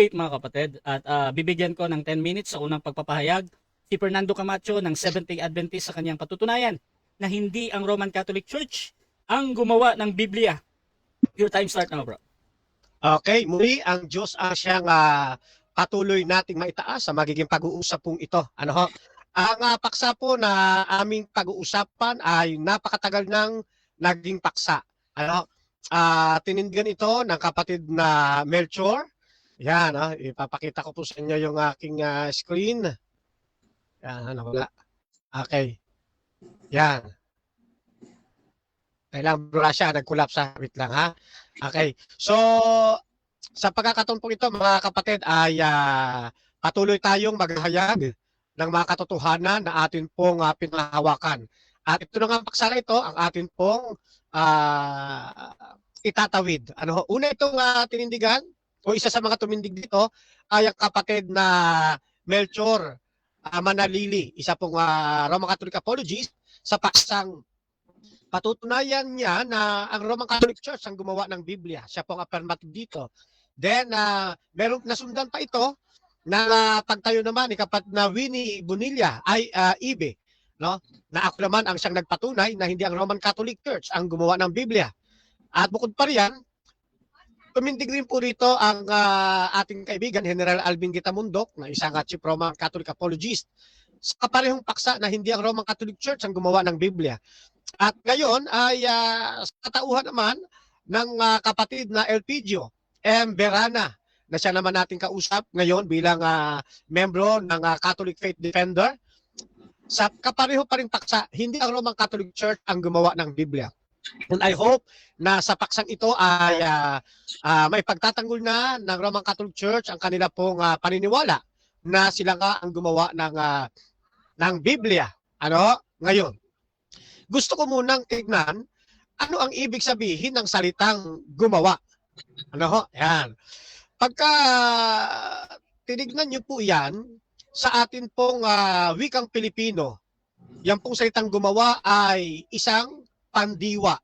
debate mga kapatid at bibigyan ko ng 10 minutes sa unang pagpapahayag si Fernando Camacho ng Seventh-day Adventist sa kanyang patutunayan na hindi ang Roman Catholic Church ang gumawa ng Biblia. Your time start now, bro. Okay, muli ang Diyos ang siyang patuloy nating maitaas sa magiging pag-uusap pong ito. Ano ho? Ang paksa po na aming pag-uusapan ay napakatagal nang naging paksa. Ano? Tinindigan ito ng kapatid na Melchor. Yan, ipapakita ko po sa inyo yung aking screen. Yan, wala. Okay. Yan. Kailangan bro siya, nag-collapse. Wait lang ha. Okay. So, sa pagkakataon po ito mga kapatid ay patuloy tayong maghahayag ng mga katotohanan na atin pong pinahawakan. At ito na nga paksa ito, ang atin pong itatawid. Ano, una itong tinindigan, o isa sa mga tumindig dito, ay ang kapatid na Melchor Manalili, isa pong Roman Catholic apologist, sa paksang patutunayan niya na ang Roman Catholic Church ang gumawa ng Biblia. Siya pong affirmative dito. Then, meron nasundan pa ito ng pagtayo naman ni kapatid na Winnie Bonilla ay Ibe, no? Na ako naman ang siyang nagpatunay na hindi ang Roman Catholic Church ang gumawa ng Biblia. At bukod pa riyan, tumindig rin po rito ang ating kaibigan General Alvin Gitamundok na isang Chief Roman Catholic apologist sa kaparehong paksa na hindi ang Roman Catholic Church ang gumawa ng Biblia. At ngayon ay sa katauhan naman ng kapatid na Elpidio M. Berana na siya naman natin kausap ngayon bilang membro ng Catholic Faith Defender. Sa kapareho pa rin paksa, hindi ang Roman Catholic Church ang gumawa ng Biblia. And I hope na sa paksang ito ay may pagtatanggol na ng Roman Catholic Church ang kanila pong paniniwala na sila nga ang gumawa ng Biblia. Ano? Ngayon, gusto ko munang tignan ano ang ibig sabihin ng salitang gumawa. Ano ho? Yan. Pagka tinignan niyo po yan sa atin pong wikang Pilipino, yan pong salitang gumawa ay isang pandiwa.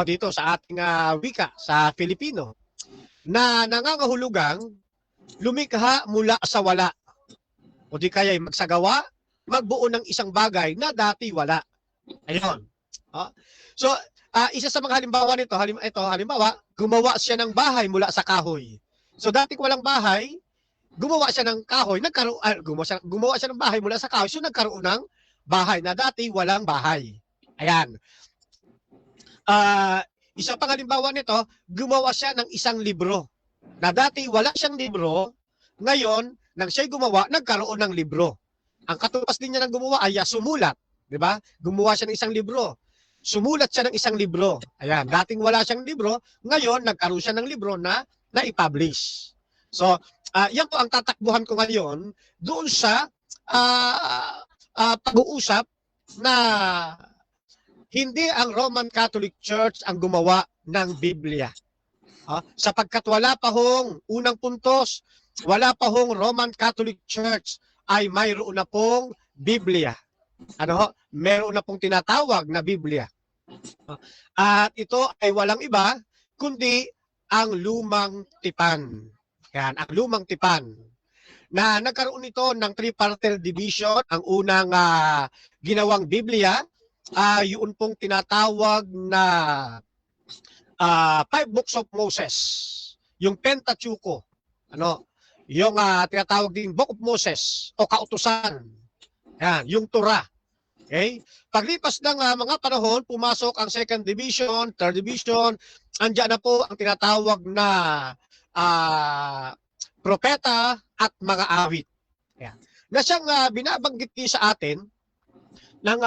Dito sa ating wika, sa Filipino, na nangangahulugang lumikha mula sa wala. O di kaya magsagawa, magbuo ng isang bagay na dati wala. Ayun. So, isa sa mga halimbawa nito, halimbawa, gumawa siya ng bahay mula sa kahoy. So, dati walang bahay, gumawa siya ng kahoy, gumawa siya ng bahay mula sa kahoy, so nagkaroon ng bahay na dati walang bahay. Ayan. Isa pang halimbawa nito, gumawa siya ng isang libro. Na dati wala siyang libro, ngayon, nang siya'y gumawa, nagkaroon ng libro. Ang katupas din niya ng gumawa ay sumulat. Diba? Gumawa siya ng isang libro. Sumulat siya ng isang libro. Ayan, dating wala siyang libro, ngayon nagkaroon siya ng libro na i-publish. So, yan po ang tatakbuhan ko ngayon doon sa pag-uusap na hindi ang Roman Catholic Church ang gumawa ng Biblia. Sapagkat wala pa hong unang puntos, wala pa hong Roman Catholic Church ay mayroon na pong Biblia. Meron na pong tinatawag na Biblia. At ito ay walang iba kundi ang lumang tipan. Yan, ang lumang tipan. Na nagkaroon ito ng tripartite division. Ang unang ginawang Biblia, yun pong tinatawag na 5 books of Moses. Yung Pentateuco. Yung tinatawag din Book of Moses o Kautusan. Yan, yung Torah. Okay? Paglipas ng mga panahon, pumasok ang second division, third division, andyan na po ang tinatawag na propeta at mga awit. Yan. Na siyang binabanggit din sa atin ng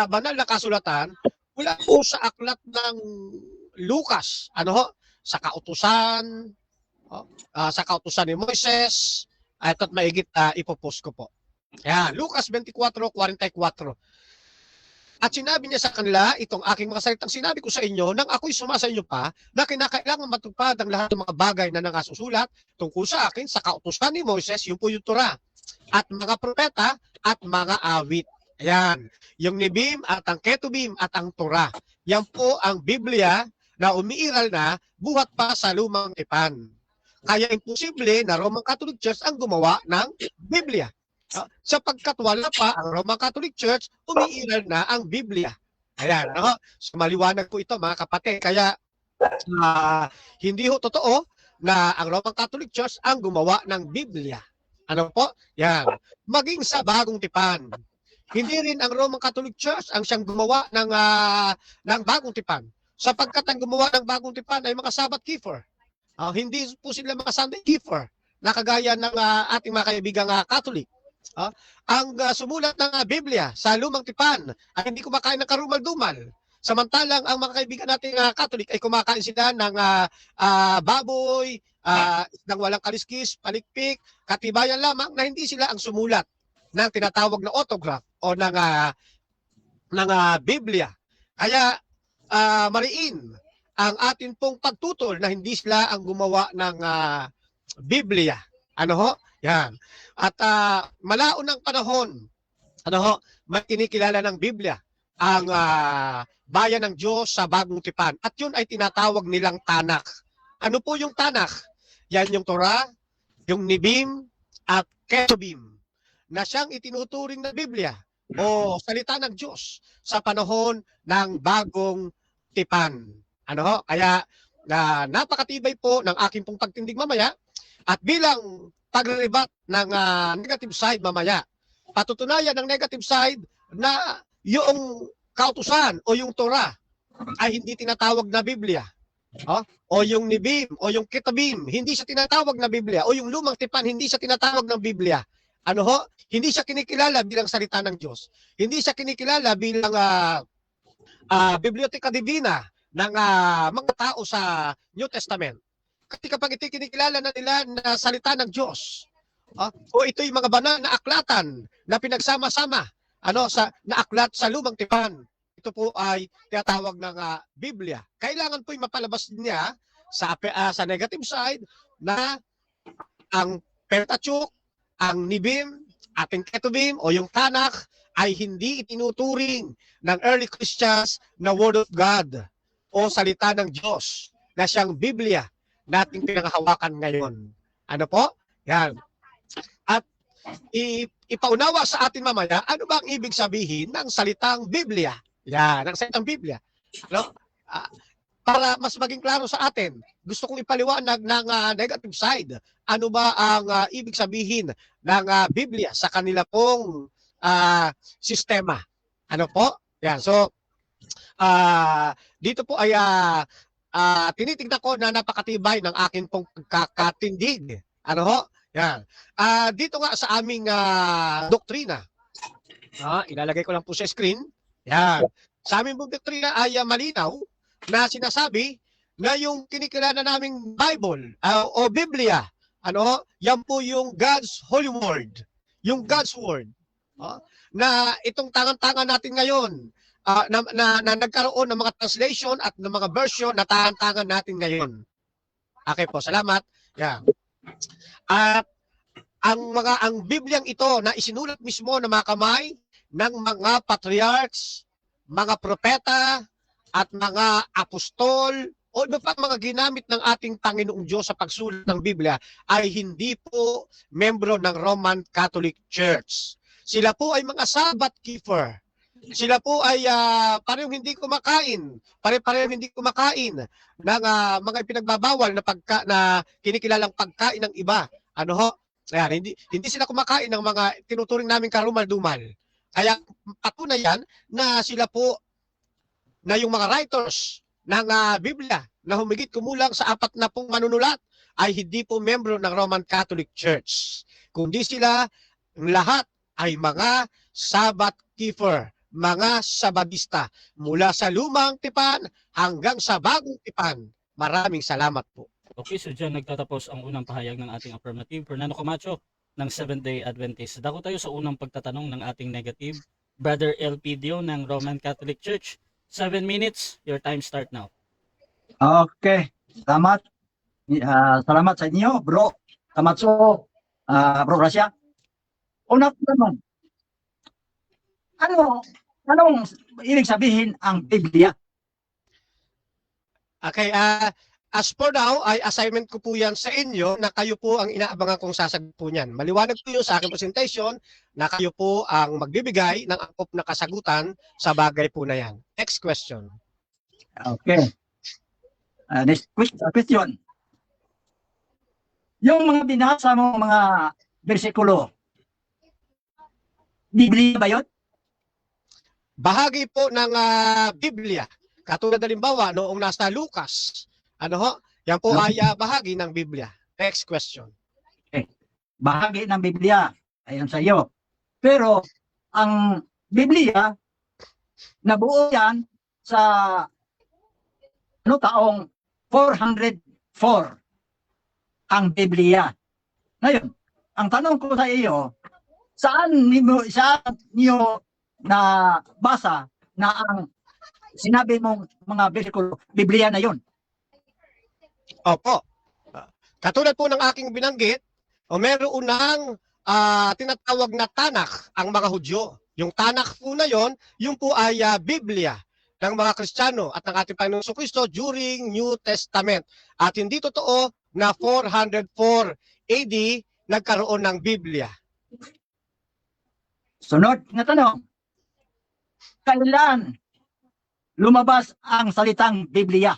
banal na kasulatan mula po sa aklat ng Lucas, sa kautusan, sa kautusan ni Moises, at maigit ipopost ko po. Yan, Lucas 24:44. At sinabi niya sa kanila, itong aking mga salitang sinabi ko sa inyo, nang ako'y sumasa inyo pa, na kinakailangan matupad ang lahat ng mga bagay na nangasusulat tungkol sa akin, sa kautusan ni Moises, yung po yung Torah, at mga propeta, at mga awit. Ayan, yung Nibim at ang Ketubim at ang Torah. Yan po ang Biblia na umiiral na buhat pa sa lumang tipan. Kaya imposible na Roman Catholic Church ang gumawa ng Biblia. Sapagkat wala pa ang Roman Catholic Church, umiiral na ang Biblia. Ayan, no? So maliwanag po ito mga kapatid. Kaya hindi ho totoo na ang Roman Catholic Church ang gumawa ng Biblia. Ano po? Yan. Maging sa Bagong Tipan. Hindi rin ang Roman Catholic Church ang siyang gumawa ng Bagong Tipan. Sapagkat ang gumawa ng Bagong Tipan ay mga Sabbath keeper. Hindi po sila mga Sunday keeper na kagaya ng ating mga kaibigang Catholic. Ang sumulat ng Biblia sa Lumang Tipan ay hindi kumakain ng karumal-dumal. Samantalang ang mga kaibigan nating Catholic ay kumakain sila ng baboy, ng walang kaliskis, palikpik, katibayan lamang na hindi sila ang sumulat ng tinatawag na autograph o ng Biblia. Kaya mariin ang atin pong pagtutol na hindi sila ang gumawa ng Biblia. Ano ho? Yan. At malaon ng panahon, may kinikilala ng Biblia ang bayan ng Diyos sa Bagong Tipan. At yun ay tinatawag nilang Tanakh. Ano po yung Tanakh? Yan yung Torah, yung Nibim, at Ketubim na siyang itinuturing na Biblia o salita ng Diyos sa panahon ng Bagong Tipan. Ano ho? Kaya napakatibay po ng aking pong pagtindig mamaya at bilang pagre-rebut ng negative side mamaya. Patutunayan ng negative side na yung kautusan o yung Torah ay hindi tinatawag na Biblia. O yung Nibim o yung Ketubim, hindi siya tinatawag na Biblia. O yung Lumang Tipan, hindi siya tinatawag ng Biblia. Ano ho? Hindi siya kinikilala bilang salita ng Diyos. Hindi siya kinikilala bilang Biblioteka Divina ng mga tao sa New Testament. Kasi kapag ito kinikilala na nila na salita ng Diyos, o ito'y mga banal na aklatan na pinagsama-sama na aklat sa Lumang Tipan, ito po ay tinatawag ng Biblia. Kailangan po'y mapalabas niya sa negative side na ang Pentateuch, ang Nibim, ating Ketubim o yung Tanakh ay hindi itinuturing ng early Christians na Word of God o salita ng Diyos na siyang Biblia nating pinanghahawakan ngayon. Ano po? Yan. At ipaunawa sa atin mamaya, ano ba ang ibig sabihin ng salitang Biblia? Yan, ng salitang Biblia. Para mas maging klaro sa atin, gusto kong ipaliwanag ng negative side. Ano ba ang ibig sabihin ng Biblia sa kanila pong sistema? Ano po? Yan. So, dito po ay tinitignan ko na napakatibay ng akin pong pagkakatindig. Ano ho? Yan. Dito nga sa aming doktrina, ilalagay ko lang po sa screen. Yan. Sa aming pong doktrina ay malinaw na sinasabi na yung kinikilala naming Bible o Biblia, yan po yung God's Holy Word. Yung God's Word. Na itong tangan-tangan natin ngayon, na nagkaroon ng mga translation at ng mga version na tangan-tangan natin ngayon. Okay po, salamat. Yeah. At ang Bibliang ito na isinulat mismo ng mga kamay ng mga patriarchs, mga propeta, at mga apostol, o iba pa mga ginamit ng ating Panginoong Diyos sa pagsulat ng Biblia ay hindi po membro ng Roman Catholic Church. Sila po ay mga Sabbath keeper. Sila po ay parehong hindi kumakain, pare-parehong hindi kumakain ng mga ipinagbabawal na kinikilalang pagkain ng iba. Ano ho? Ayan, hindi sila kumakain ng mga tinuturing naming karumal-dumal. Kaya patunayan na sila po na yung mga writers ng Biblia na humigit kumulang sa 40 manunulat ay hindi po membro ng Roman Catholic Church. Kundi sila lahat ay mga Sabbath keeper, mga Sabadista mula sa Lumang Tipan hanggang sa Bagong Tipan. Maraming salamat po. Okay, so dyan nagtatapos ang unang pahayag ng ating affirmative. Fernando Camacho ng Seventh-day Adventist. Dako tayo sa unang pagtatanong ng ating negative. Brother LP Dio ng Roman Catholic Church. 7 minutes, your time start now. Okay, salamat. Salamat sa inyo, bro. Camacho, bro Gracia. Una naman, anong ibig sabihin ang Biblia? Okay, as for now, ay assignment ko po yan sa inyo na kayo po ang inaabangan kong sasagot po niyan. Maliwanag po yun sa aking presentation na kayo po ang magbibigay ng angkop na kasagutan sa bagay po na yan. Next question. Okay. Next question. Yung mga binasa mo mga bersikulo, Biblia ba yun? Bahagi po ng Biblia. Katulad halimbawa, noong nasa Lucas, ano ho? Yan po ay bahagi ng Biblia. Next question. Bahagi ng Biblia. Ayon sa iyo. Pero, ang Biblia, nabuo yan sa taong 404 ang Biblia. Ngayon, ang tanong ko sa iyo, saan niyo na basa na ang sinabi mong mga bersikulo, Biblia na yon? Opo. Katulad po ng aking binanggit, meron ng tinatawag na Tanakh ang mga Hudyo. Yung Tanakh po na yon, yung po ay Biblia ng mga Kristiyano at ng ating Panginoong Jesucristo during New Testament. At hindi totoo na 404 AD nagkaroon ng Biblia. Sunod na tanong, kailan lumabas ang salitang Biblia?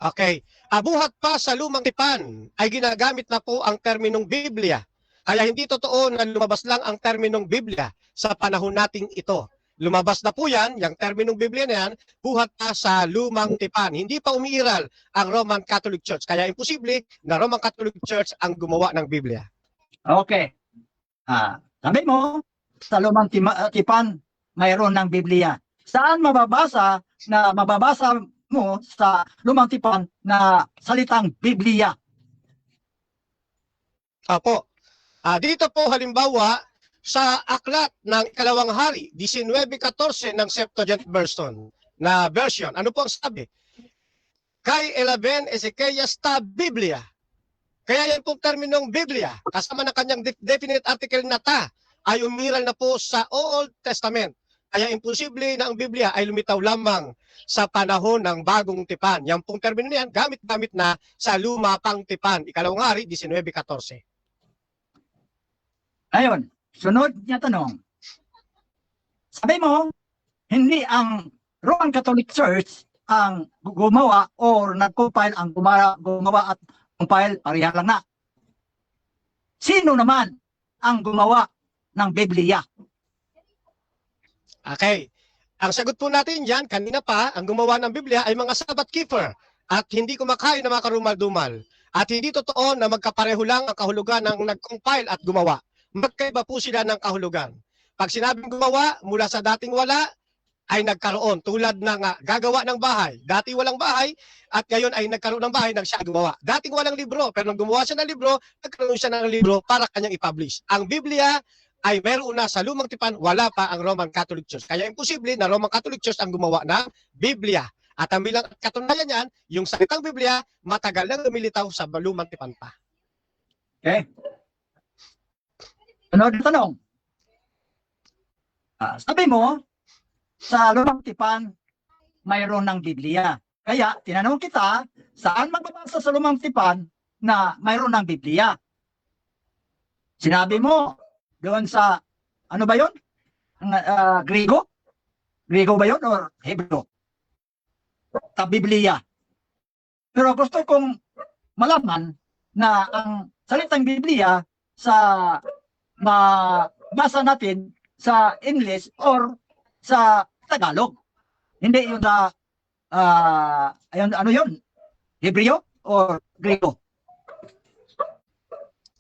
Okay. Buhat pa sa lumang tipan ay ginagamit na po ang terminong Biblia. Kaya hindi totoo na lumabas lang ang terminong Biblia sa panahon nating ito. Lumabas na po yan, yung terminong Biblia na yan, buhat pa sa lumang tipan. Hindi pa umiiral ang Roman Catholic Church. Kaya imposible na Roman Catholic Church ang gumawa ng Biblia. Okay. Sabi mo, sa lumang tipan, mayroon ng Biblia. Saan mababasa mo sa lumang tipan na salitang Biblia? Opo. Dito po halimbawa, sa aklat ng Ikalawang Hari, 19:14 ng Septuagint version. Ano po ang sabi? Kay 11 Ezekias ta Biblia. Kaya yan pong terminong Biblia, kasama ng kanyang definite article na ta, ay umiral na po sa Old Testament. Kaya imposible na ang Biblia ay lumitaw lamang sa panahon ng bagong tipan. Yan pong termino niyan, gamit-gamit na sa luma pang tipan. Ikalawang Hari, 19:14. Ayun, sunod na tanong. Sabi mo, hindi ang Roman Catholic Church ang gumawa or nag-compile ang gumawa at compile, pareha lang na. Sino naman ang gumawa ng Biblia? Okay. Ang sagot po natin dyan, kanina pa, ang gumawa ng Biblia ay mga Sabbath keeper at hindi kumakain ng mga karumal-dumal. At hindi totoo na magkapareho lang ang kahulugan ng nag-compile at gumawa. Magkaiba po sila ng kahulugan. Pag sinabing gumawa, mula sa dating wala, ay nagkaroon. Tulad ng gagawa ng bahay. Dati walang bahay, at ngayon ay nagkaroon ng bahay nang siya gumawa. Dating walang libro, pero nung gumawa siya ng libro, nagkaroon siya ng libro para kanyang i-publish. Ang Biblia ay meron na sa lumang tipan, wala pa ang Roman Catholic Church. Kaya imposible na Roman Catholic Church ang gumawa ng Biblia. At ang bilang katunayan niyan, yung salitang Biblia, matagal nang lumilitaw sa lumang tipan pa. Okay. Sunod na tanong. Sabi mo, sa lumang tipan, mayroon ng Biblia. Kaya, tinanong kita, saan magbabasa sa lumang tipan na mayroon ng Biblia? Sinabi mo, doon sa, ano ba yun? Griego? Griego ba yun or Hebrew? Sa Biblia. Pero gusto kong malaman na ang salitang Biblia sa mabasa natin sa English or sa Tagalog. Hindi yun sa ano yun? Hebreo or Griego?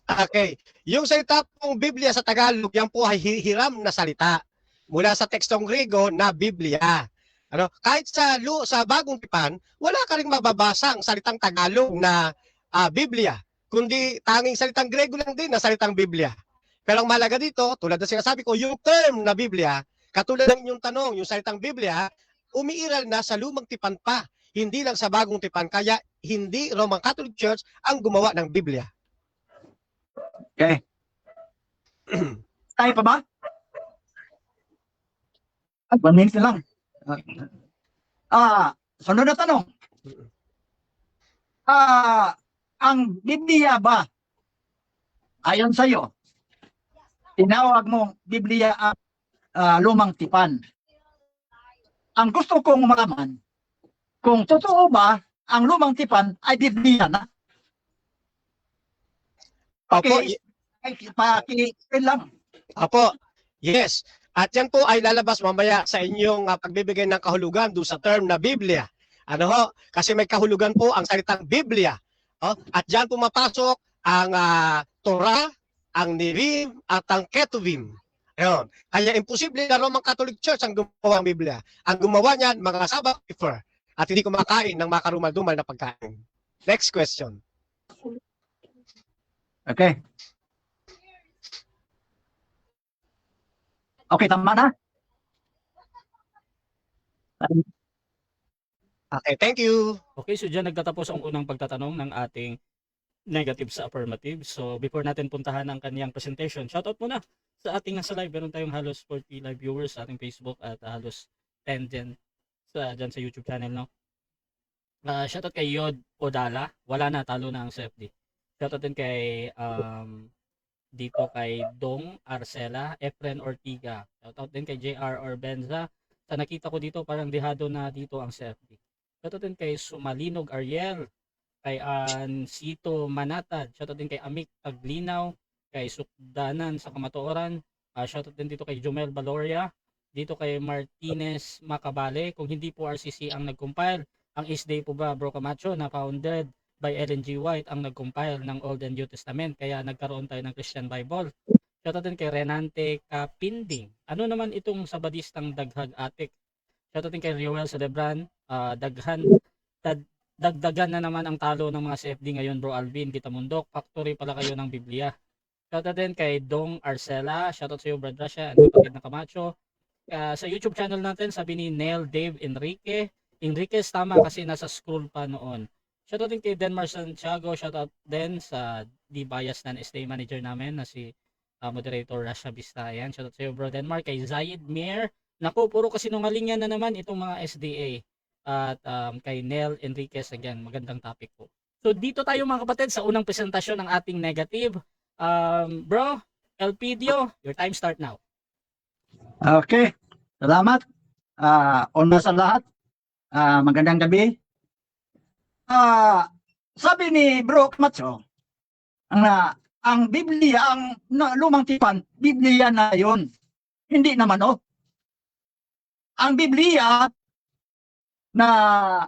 Okay. Yung salita pong Biblia sa Tagalog, yan po ay hiram na salita. Mula sa tekstong Griego na Biblia. Ano? Kahit sa bagong tipan, wala ka rin mababasa ang salitang Tagalog na Biblia. Kundi tanging salitang Griego lang din na salitang Biblia. Pero ang malaga dito, tulad na sinasabi ko, yung term na Biblia, katulad ng inyong tanong, yung salitang Biblia, umiiral na sa lumang tipan pa, hindi lang sa bagong tipan. Kaya hindi Roman Catholic Church ang gumawa ng Biblia. Okay. Tayo pa ba? 1 minute lang. Sunod na tanong. Ang Biblia ba, ayon sa iyo, tinawag mong Biblia ang lumang tipan. Ang gusto kong malaman, kung totoo ba ang lumang tipan ay Biblia na? Opo, Paki-explain lang. Opo, yes. At yan po ay lalabas mamaya sa inyong pagbibigay ng kahulugan doon sa term na Biblia. Ano ho? Kasi may kahulugan po ang salitang Biblia. Oh? At diyan pumapasok ang Torah, ang Nevi'im, at ang Ketuvim. Ayun. Kaya imposible na Roman Catholic Church ang gumawa ng Biblia. Ang gumawa niyan, mga Sabbath keeper at hindi kumakain ng makarumal-dumal na pagkain. Next question. Okay. Okay, tama na? Okay, thank you. Okay, so dyan nagtatapos ang unang pagtatanong ng ating negative sa affirmative. So before natin puntahan ang kaniyang presentation, shoutout muna sa ating nasa live. Meron tayong halos 40 live viewers sa ating Facebook at halos 10 dyan sa YouTube channel, no? Shoutout kay Yod Odala. Wala na, talo na ang CFD. Shoutout din kay dito kay Dong Arcela, Efren Ortiga. Shoutout din kay JR Orbenza. Sa nakita ko dito, parang dihado na dito ang CFD. Shoutout din kay Sumalinog Ariel, kay Sito Manatad. Shoutout din kay Amik Taglinaw, kay Sukdanan sa Kamatuoran. Shoutout din dito kay Jomel Baloria, dito kay Martinez Macabale. Kung hindi po RCC ang nag-compile, ang East Day po ba, Bro Camacho, na founded by Ellen G. White ang nag-compile ng Old and New Testament, kaya nagkaroon tayo ng Christian Bible. Shoutout din kay Renante Kapinding. Ano naman itong Sabadistang Daghag Atik? Shoutout din kay Rioel Celebran. Dagdagan na naman ang talo ng mga CFD ngayon, Bro Alvin Kitamundok. Factory pala kayo ng Biblia. Shoutout din kay Dong Arcela. Shoutout sa iyo, Brad Rasha and kapatid na Camacho. Sa YouTube channel natin, sabi ni Neil Dave Enriquez, tama kasi nasa scroll pa noon. Shoutout din kay Denmar Santiago. Shoutout din sa D-Bias na SDA manager namin na si moderator Rasha Bistayan. Shoutout sa iyo, Bro Denmar. Kay Zayed Mir. Naku, puro kasinungalingan na naman itong mga SDA. At kay Nel Enriquez, again, magandang topic po. So dito tayo mga kapatid sa unang presentasyon ng ating negative. Bro, Elpidio, your time start now. Okay. Salamat. Una sa lahat, magandang gabi. Sabi ni Bro Camacho, ang Biblia, ang lumang tipan, Biblia na yon. Hindi naman, oh. Ang Biblia na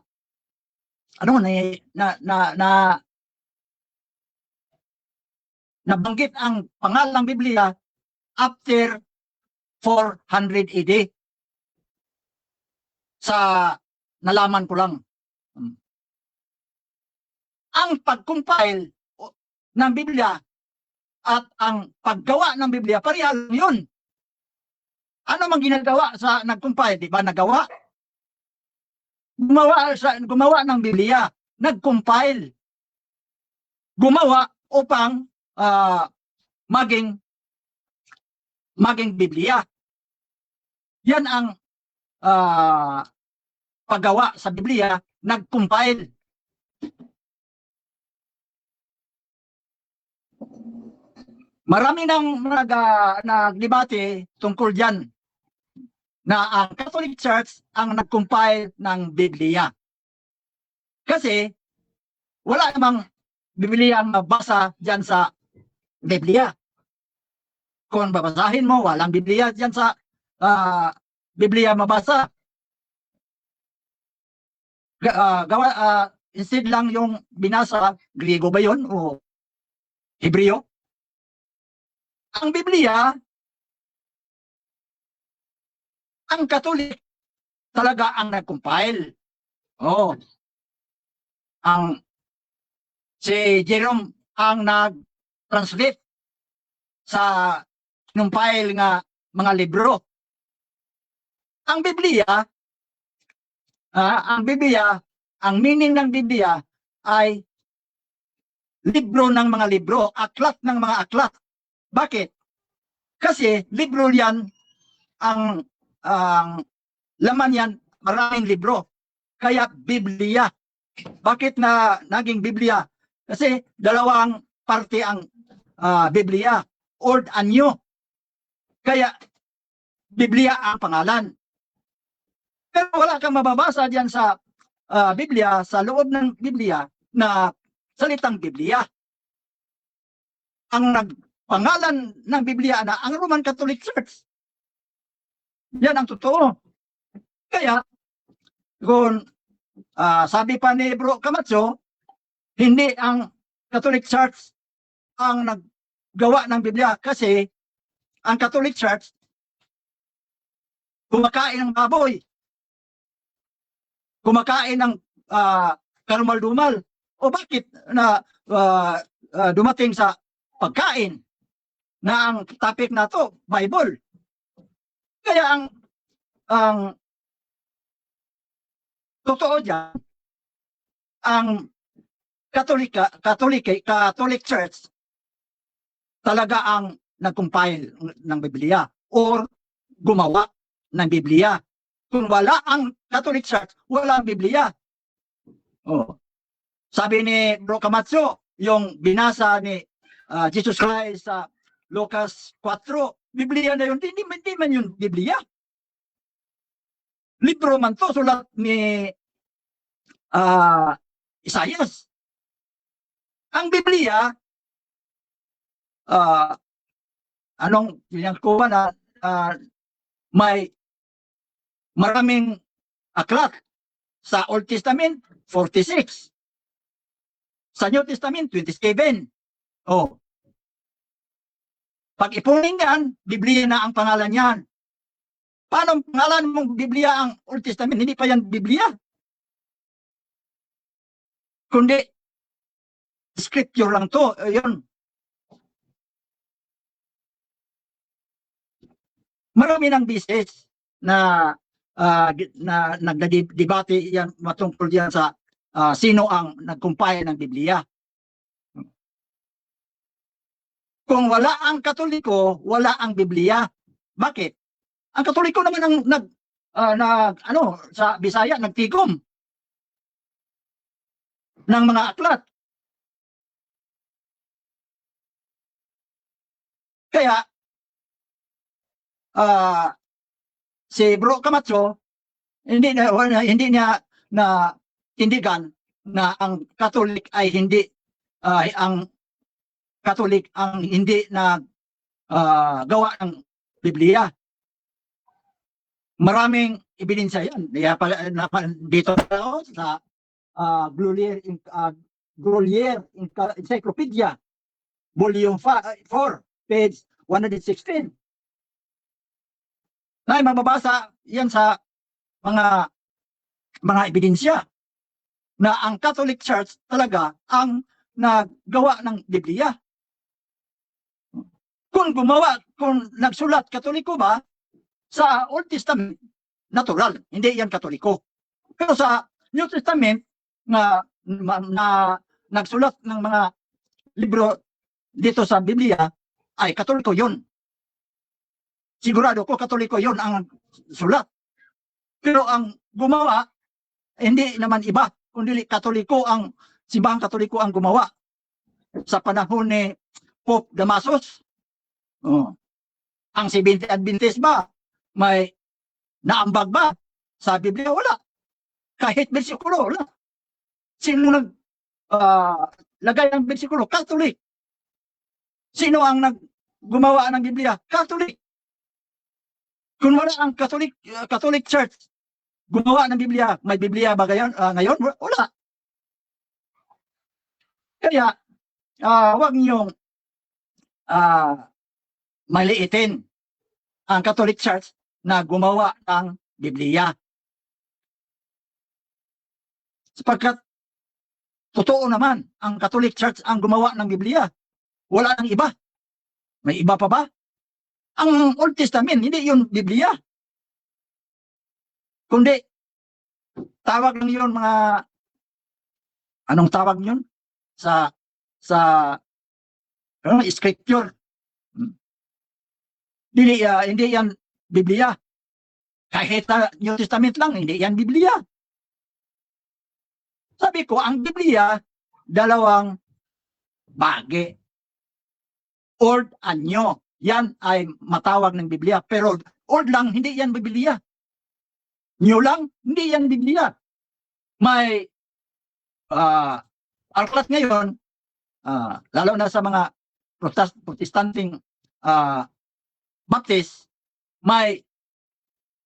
nabanggit ang pangalang Biblia after 400 AD. Sa nalaman ko lang. Ang pag-compile ng Biblia at ang paggawa ng Biblia, pareha lang yun. Ano mang ginagawa sa nag-compile? Di ba nagawa? Gumawa ng Biblia, nag-compile. Gumawa upang maging Biblia. Yan ang paggawa sa Biblia, nag-compile. Marami nang nagdebate tungkol diyan na ang Catholic Church ang nag-compile ng Biblia. Kasi wala namang Biblia ang mabasa diyan sa Biblia. Kung babasahin mo, walang Biblia diyan sa Biblia mabasa. Instead lang yung binasa, Griego ba yun o Hebreo? Ang Biblia, ang Katolik talaga ang nag-compile. Si Jerome ang nag-translate sa compile nga mga libro. Ang Biblia, ang meaning ng Biblia ay libro ng mga libro, aklat ng mga aklat. Bakit? Kasi libro yan, ang laman yan, maraming libro. Kaya Biblia. Bakit na naging Biblia? Kasi dalawang parte ang Biblia, Old and New. Kaya Biblia ang pangalan. Pero wala kang mababasa diyan sa Biblia, sa loob ng Biblia na salitang Biblia. Ang nagpangalan ng Biblia na ang Roman Catholic Church. Yan ang totoo. Kaya kung sabi pa ni Bro Camacho, hindi ang Catholic Church ang naggawa ng Biblia kasi ang Catholic Church kumakain ng baboy, kumakain ng karumal-dumal. O bakit na dumating sa pagkain na ang topic na to, Bible? Kaya ang totoo diyan, ang Catholic Church talaga ang nag-compile ng Biblia or gumawa ng Biblia. Kung wala ang Catholic Church, wala ang Biblia. Oh. Sabi ni Bro Camacho, yung binasa ni Jesus Christ sa Lucas 4, Biblia na yun. Hindi man yun Biblia. Libro man to, sulat ni Isaias. Ang Biblia, anong pinagkuha na may maraming aklat. Sa Old Testament, 46. Sa New Testament, 27. Oh. Pag ipunin yan, Biblia na ang pangalan yan. Paano ang pangalan mong Biblia ang Old Testament? Hindi pa yan Biblia. Kundi, scripture lang to. Yun. Marami ng bisis na nagdadebate yan matungkol yan sa sino ang nag-compile ng Biblia. Kung wala ang Katoliko, wala ang Biblia. Bakit? Ang Katoliko naman ang sa Bisaya nagtigom ng mga aklat. Kaya si Bro Camacho hindi niya na tindigan na ang Catholic ay hindi ang Catholic ang hindi na gawa ng Biblia. Maraming ebidensya yan. Dito sa Grolier Encyclopedia, Volume 4, page 116. Na mababasa yan sa mga ebidensya na ang Catholic Church talaga ang naggawa ng Biblia. Kung nagsulat Katoliko ba, sa Old Testament, natural, hindi yan Katoliko. Pero sa New Testament, na nagsulat ng mga libro dito sa Biblia, ay Katoliko yun. Sigurado ko Katoliko yun ang sulat. Pero ang gumawa, hindi naman iba, kundi Katoliko ang, simbahang Katoliko ang gumawa. Sa panahon ni Pope Damasus, ang Seventh Adventist ba, may naambag ba? Sa Biblia, wala. Kahit bersikulo, wala. Sino lagay ng bersikulo? Catholic. Sino ang gumawa ng Biblia? Catholic. Kung wala ang Catholic Church gumawa ng Biblia, may Biblia ba ngayon? Wala. Kaya, huwag niyong maliitin ang Catholic Church na gumawa ng Biblia. Sapagkat, totoo naman, ang Catholic Church ang gumawa ng Biblia. Wala nang iba. May iba pa ba? Ang Old Testament, hindi yun Biblia. Kundi, tawag lang yun mga, anong tawag yun? Sa scripture. Hindi yan Biblia. Kahit New Testament lang, hindi yan Biblia. Sabi ko, ang Biblia, dalawang bagay. Old, anyo. Yan ay matawag ng Biblia. Pero old lang, hindi yan Biblia. New lang, hindi yan Biblia. May aklat ngayon, lalo na sa mga protestanting Baptist, may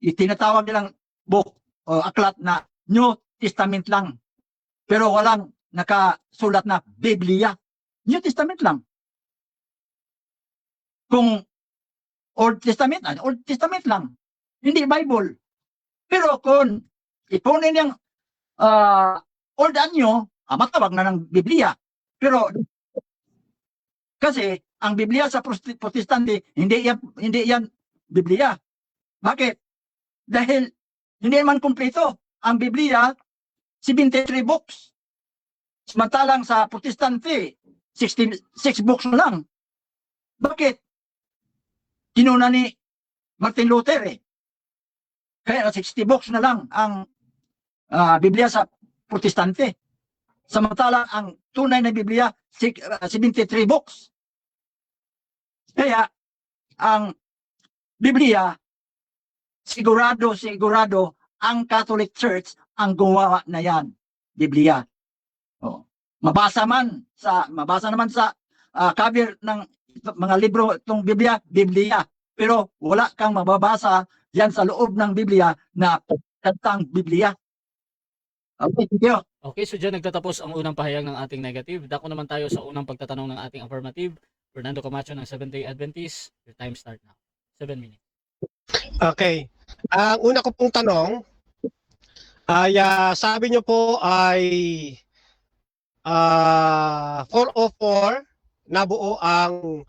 itinatawag nilang book o aklat na New Testament lang. Pero walang nakasulat na Biblia. New Testament lang. Kung Old Testament lang. Hindi Bible. Pero kung ipunin yung Old Anyo, matawag na ng Biblia. Pero kasi ang Biblia sa Protestante, hindi yan Biblia. Bakit? Dahil hindi naman kumpleto. Ang Biblia, 73 books. Samantalang sa Protestante, 6 books lang. Bakit? Kinuna ni Martin Luther eh. Kaya 60 books na lang ang Biblia sa Protestante. Samantalang ang tunay na Biblia, 73 books. Kaya ang Biblia, sigurado ang Catholic Church ang gumawa na yan, Biblia. Oh. Mabasa naman sa cover ng mga libro itong Biblia. Pero wala kang mababasa yan sa loob ng Biblia na kantang Biblia. Okay, thank you. Okay, so dyan nagtatapos ang unang pahayag ng ating negative. Dako naman tayo sa unang pagtatanong ng ating affirmative. Fernando Camacho ng Seventh-day Adventist. Your time start now. 7 minutes. Okay. Ang una ko pong tanong ay sabi nyo po ay 404 nabuo ang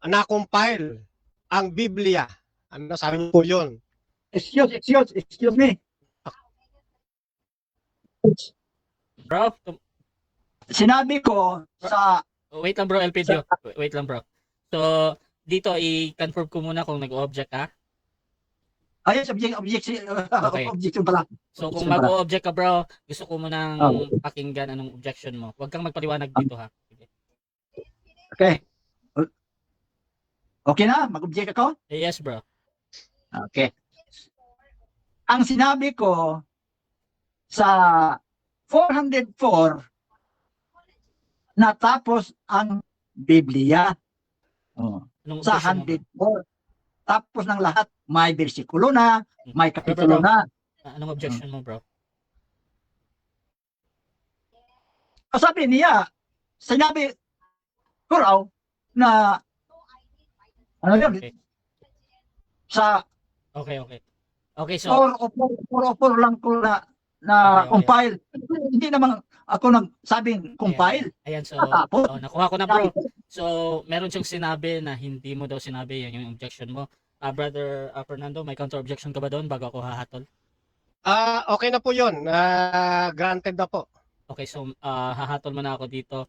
na-compile ang Biblia. Ano sabi niyo po yun? Excuse me. Bro, Sinabi ko sa wait lang bro, LPDO. Wait lang bro. So, dito i-confirm ko muna kung nag-object ka. ayun, Okay. objection pala. So, kung mag-object ka bro, gusto ko munang pakinggan anong objection mo. Huwag kang magpaliwanag dito ha. Sige. Okay. Okay na? Mag-object ako? Yes bro. Okay. Ang sinabi ko sa 404 natapos ang Biblia. Anong Sa objection mo, bro? 104 tapos ng lahat, may bersikulo na, may kapitulo Bro. na. Anong objection mo bro? Sabi niya, sinabi ko raw na ano yun, Okay. sa Okay. Okay, so 404 lang ko na Okay. compile. Hindi naman ako nagsabing compile. ayan, so Natapos. nakuha ko na bro. So, meron siyang sinabi na hindi mo daw sinabi yan yung objection mo. Brother Fernando, may counter objection ka ba doon bago ako hahatol? Okay na po yun. Granted na po. Okay, so hahatol mo na ako dito.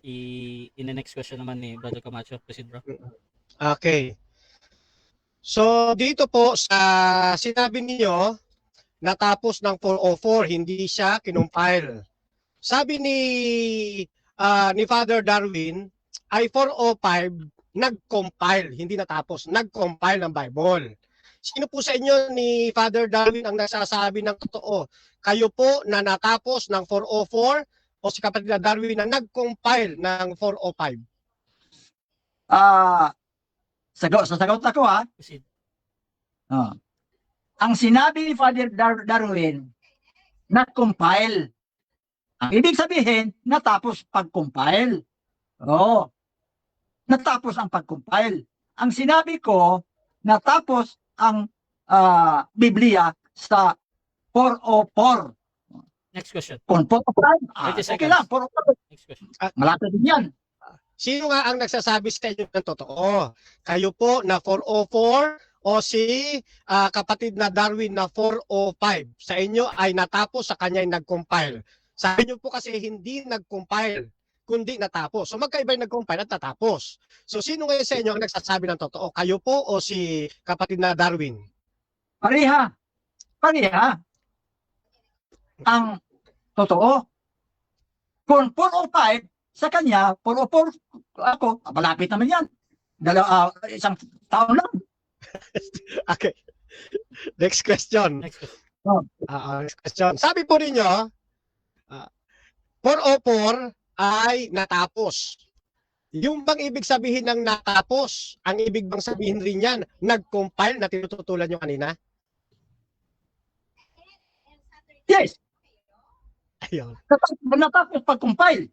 In the next question naman ni Brother Camacho. Proceed bro. Okay. So dito po sa sinabi niyo natapos ng 404, hindi siya kinumpile. Sabi ni Father Darwin ay 405 nag-compile, hindi natapos, nag-compile ng Bible. Sino po sa inyo ni Father Darwin ang nagsasabi ng totoo? Kayo po na natapos ng 404 o si kapatid na Darwin na nag-compile ng 405? Sasagot ako ha. Proceed. Ang sinabi ni Father Darwin, nag-compile. Ang ibig sabihin, natapos pag-compile. Natapos ang pag-compile. Ang sinabi ko, natapos ang Biblia sa 404. Next question. Kung 405, 30 okay seconds. lang, 405. Next question. Malapit din yan. Sino nga ang nagsasabi sa inyo ng totoo? Kayo po na 404 o si kapatid na Darwin na 405? Sa inyo ay natapos, sa kanya ay nag-compile. Sa inyo po kasi hindi nag-compile, kundi natapos. So magkaiba yung nag-compile at natapos. So sino ngayon sa inyo ang nagsasabi ng totoo? Kayo po o si kapatid na Darwin? Pareha. ang totoo. Kung 405 sa kanya, 404 ako, malapit naman yan. Isang taon lang. Okay. Next question. Next question. Next question. Sabi po ninyo, 404 ay natapos. Yung bang ibig sabihin ng natapos, ang ibig bang sabihin rin yan, nag-compile na tinututulan nyo kanina? Yes, Ayun. natapos pag-compile.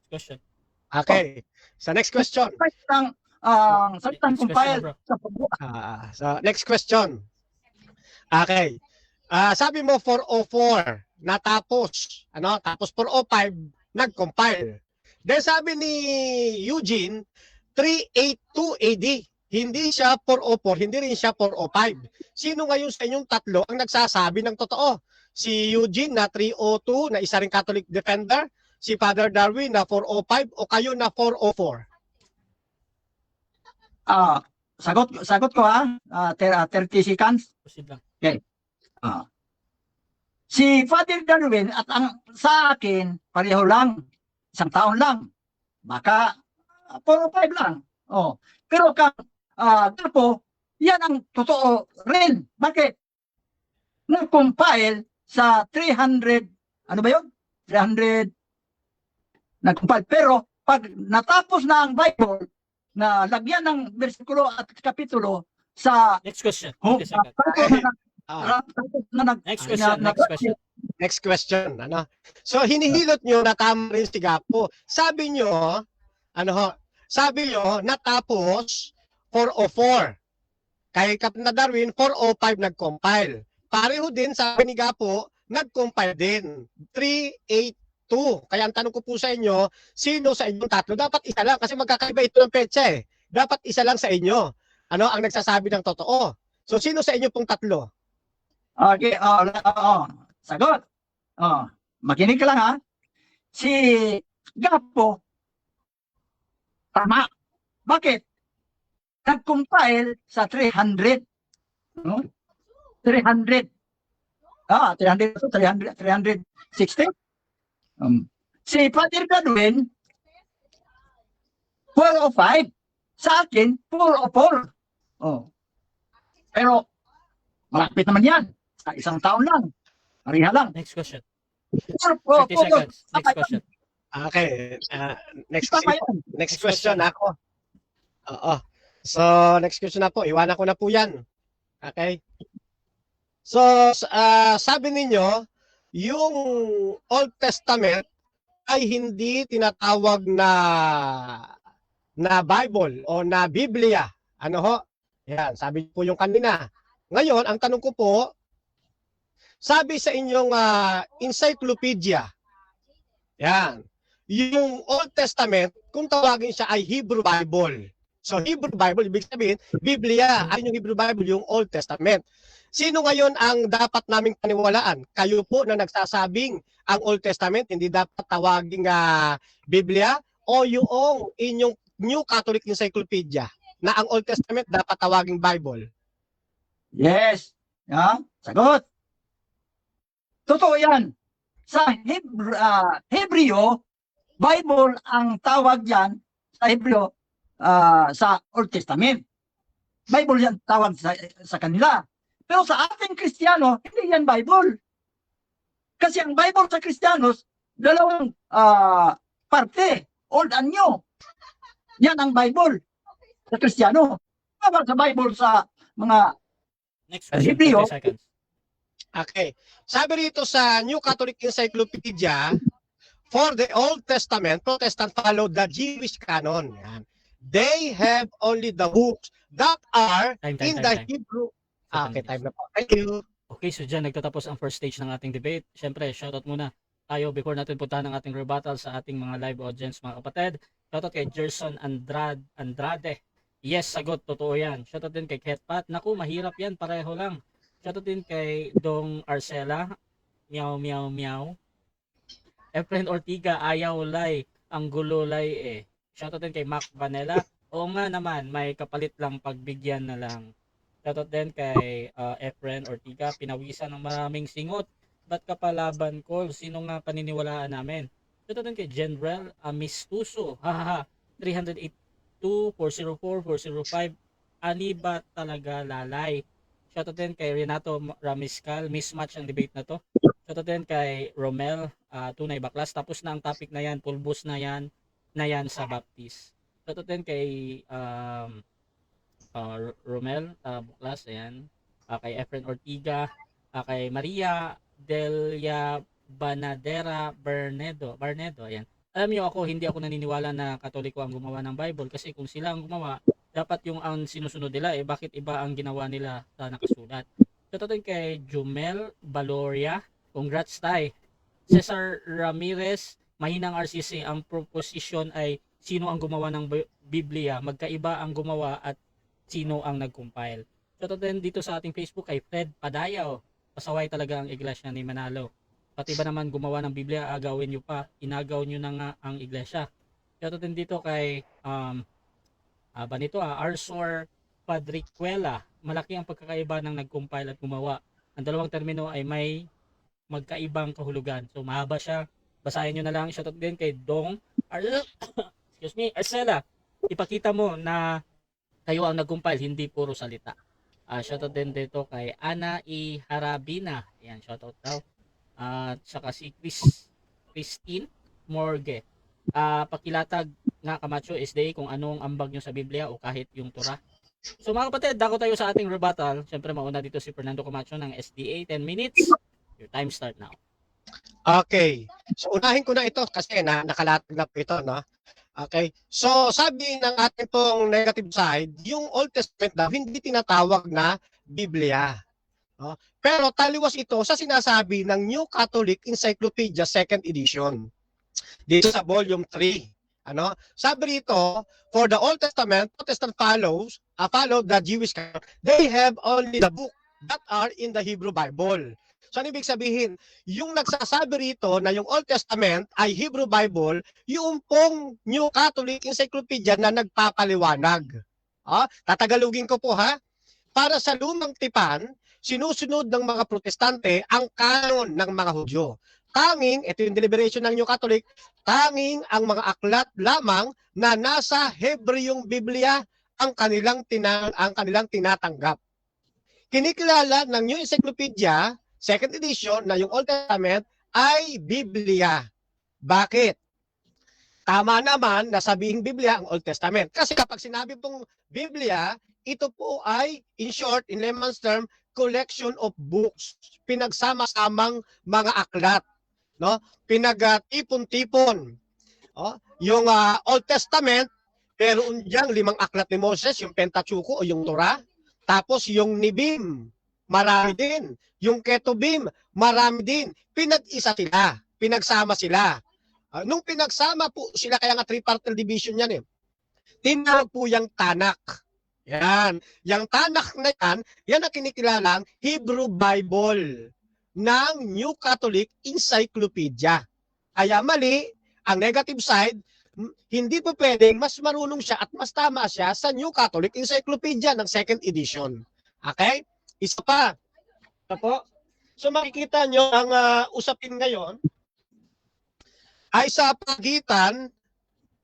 Question. Okay. So next question. Salitang Next compile question, bro. sa pagbuka. So next question. Okay. Sabi mo 404 natapos, tapos 405 nag-compile. Then sabi ni Eugene 382 AD. Hindi siya 404, hindi rin siya 405. Sino ngayon sa inyong tatlo ang nagsasabi ng totoo? Si Eugene na 302 na isa ring Catholic defender, si Father Darwin na 405 o kayo na 404? Sagot ko 30 seconds. Proceed lang. Si Father Darwin at sa akin, pareho lang. Isang taon lang. Baka 4 o 5 lang. Pero Gapo, yan ang totoo rin. Bakit? Nag-compile sa 300, ano ba yun? 300, nag-compile. Pero pag natapos na ang Bible, na lagyan ng versikulo at kapitulo sa Next question. Next 20 seconds. Next question. Next question. Next question, So hinihilot nyo na tama rin si Gapo. Sabi nyo, natapos 404. Kay Captain Darwin 405 nag-compile. Pareho din sabi ni Gapo, nag-compile din 382. Kaya ang tanong ko po sa inyo, sino sa inyong tatlo? Dapat isa lang kasi magkakaiba ito ng petsa eh. Dapat isa lang sa inyo. Ang nagsasabi ng totoo. So sino sa inyo pong tatlo? Okay, sagot. Makinig ka lang ha. Si Gapo, tama. Bakit? Nag-compile sa 300. No? 300. 360. Si Father Godwin, 405. Sa akin, 404. Pero, malapit naman yan. Sa isang taon lang. Pariha lang. Next question. 404. 30 seconds. Next question. Okay. Tama yan. Next question ako. So, next question na po. Iwanan ko na po yan. Okay? So, sabi ninyo, yung Old Testament ay hindi tinatawag na Bible o na Biblia. Yan, sabi po yung kanina. Ngayon, ang tanong ko po, sabi sa inyong encyclopedia, yan, yung Old Testament, kung tawagin siya ay Hebrew Bible. So Hebrew Bible, ibig sabihin, Biblia, ay yung Hebrew Bible, yung Old Testament. Sino ngayon ang dapat naming paniwalaan? Kayo po na nagsasabing ang Old Testament hindi dapat tawaging Biblia o yung inyong New Catholic Encyclopedia na ang Old Testament dapat tawaging Bible? Yes. Sagot. Totoo yan. Sa Hebreo, Bible ang tawag yan sa Hebreo sa Old Testament. Bible yan tawag sa kanila. Pero sa ating Kristiyano, hindi yan Bible. Kasi ang Bible sa Kristiyanos, dalawang parte, Old and New. Yan ang Bible sa Kristiyano. Tawag sa Bible sa mga Next question. Hebreo. 30 seconds. Okay. Sabi rito sa New Catholic Encyclopedia, for the Old Testament, Protestant followed the Jewish canon. Yan. They have only the books that are in the Hebrew. Okay, time na po. Thank you. Okay, so dyan nagtatapos ang first stage ng ating debate. Siyempre, shoutout muna tayo before natin puntahan ang ating rebuttal sa ating mga live audience, mga kapatid. Shoutout kay Gerson Andrade. Yes, sagot, totoo yan. Shoutout din kay Ketpat. Naku, mahirap yan, pareho lang. Shoutout din kay Dong Arcela. Meow, meow, meow. Efren Ortiga, ayaw lay. Ang gulo lay Shoutout din kay Mac Vanilla. Oo nga naman, may kapalit lang, pagbigyan na lang. Shoutout din kay Efren Ortiga, pinawisan ng maraming singot. Ba't ka palaban call? Sino nga paniniwalaan namin? Shoutout din kay General Amistuso. Hahaha. 382, 404, 405. Ani ba talaga lalay? Shoutout din kay Renato Ramiscal. Mismatch ang debate na to. Shoutout din kay Romel, tunay baklas. Tapos na ang topic na yan. Pulbos na yan sa Baptist. Shoutout din kay Romel Buklas, ayan. Kay Efren Ortiga, kay Maria Delia Banadera Barnedo, ayan. Alam niyo ako, hindi ako naniniwala na Katoliko ang gumawa ng Bible kasi kung sila ang gumawa, dapat yung ang sinusunod nila, bakit iba ang ginawa nila sa nakasulat. Shoutout din kay Jumel Baloria, congrats tay. Cesar Ramirez, mahinang RCC, ang proposition ay sino ang gumawa ng Biblia, magkaiba ang gumawa at sino ang nag-compile. Shoutout din dito sa ating Facebook kay Fred Padayaw. Pasaway talaga ang iglesia ni Manalo. Pati ba naman gumawa ng Biblia, agawin nyo pa, inagaw nyo na nga ang iglesia. Shoutout din dito kay Arsor Padriquela. Malaki ang pagkakaiba ng nag-compile at gumawa. Ang dalawang termino ay may magkaibang kahulugan. So mahaba siya. Basahin nyo na lang. Shoutout din kay Dong Arcela. Ipakita mo na kayo ang nag-compile, hindi puro salita. Shoutout din dito kay Ana E. Harabina. Ayan, shoutout daw. At saka si Christine Morgue. Pakilatag nga Camacho SDA kung anong ambag nyo sa Biblia o kahit yung Torah. So mga kapatid, dako tayo sa ating rebuttal. Siyempre mauna dito si Fernando Camacho ng SDA. 10 minutes. Your time start now. Okay. So unahin ko na ito kasi nakalatag na po ito, no? Okay. So sabi ng ating pong negative side, yung Old Testament daw hindi tinatawag na Biblia. No? Pero taliwas ito sa sinasabi ng New Catholic Encyclopedia 2nd edition. Dito sa volume 3. Ano? Sabi rito, for the Old Testament, Protestant follow the Jewish canon. They have only the book that are in the Hebrew Bible. So ano ibig sabihin? Yung nagsasabi rito na yung Old Testament ay Hebrew Bible, yung pong New Catholic Encyclopedia na nagpapaliwanag. Tatagalugin ko po ha. Para sa lumang tipan, sinusunod ng mga protestante ang kanon ng mga Hudyo. Tanging, ito yung deliberation ng New Catholic, tanging ang mga aklat lamang na nasa Hebreyong Biblia ang kanilang tinatanggap. Kinikilala ng New Encyclopedia 2nd edition na yung Old Testament ay Biblia. Bakit? Tama naman na sabihing Biblia ang Old Testament. Kasi kapag sinabi pong Biblia, ito po ay, in short, in layman's term, collection of books. Pinagsama-samang mga aklat. No? Pinagtipon-tipon. Yung Old Testament, pero diyang 5 aklat ni Moses, yung Pentateuch o yung Torah. Tapos yung Nibim, marami din. Yung Ketubim, marami din. Pinag-isa sila. Pinagsama sila. Nung pinagsama po sila, kaya nga tripartite division yan eh. Tinawag po yung Tanakh. Yan. Yung Tanakh na yan ang kinikilalang Hebrew Bible ng New Catholic Encyclopedia. Kaya mali, ang negative side, hindi po pwedeng mas marunong siya at mas tama siya sa New Catholic Encyclopedia ng 2nd edition. Okay? Isa pa. Ito po. So makikita nyo ang usapin ngayon ay sa pagitan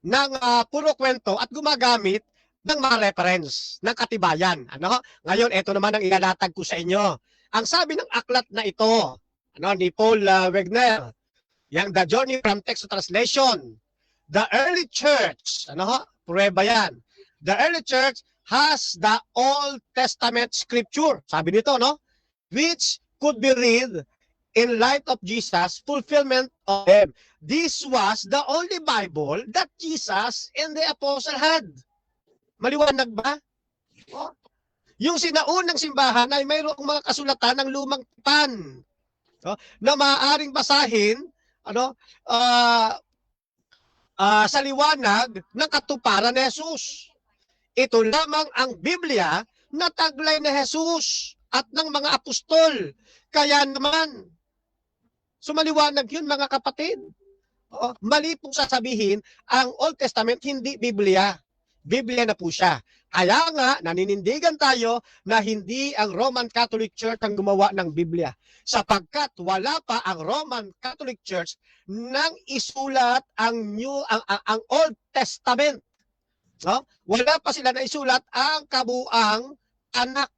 ng puro kwento at gumagamit ng mga reference ng katibayan. Ano? Ngayon, ito naman ang ilalatag ko sa inyo. Ang sabi ng aklat na ito, ni Paul Wegner, yung The Journey from Text to Translation, the early church, pruweba yan, the early church has the Old Testament scripture, sabi nito, which could be read in light of Jesus' fulfillment of them. This was the only Bible that Jesus and the apostle had. Maliwanag ba? Yung sinaunang simbahan ay mayroong mga kasulatan ng lumang tipan na maaaring basahin sa liwanag ng katuparan ni Jesus. Ito lamang ang Biblia na taglay ni Jesus at ng mga apostol. Kaya naman, sumaliwanag yun mga kapatid. Mali pong sasabihin, ang Old Testament hindi Biblia. Biblia na po siya. Kaya nga, naninindigan tayo na hindi ang Roman Catholic Church ang gumawa ng Biblia. Sapagkat wala pa ang Roman Catholic Church nang isulat ang Old Testament. No? Wala pa sila na isulat ang kabuang anak.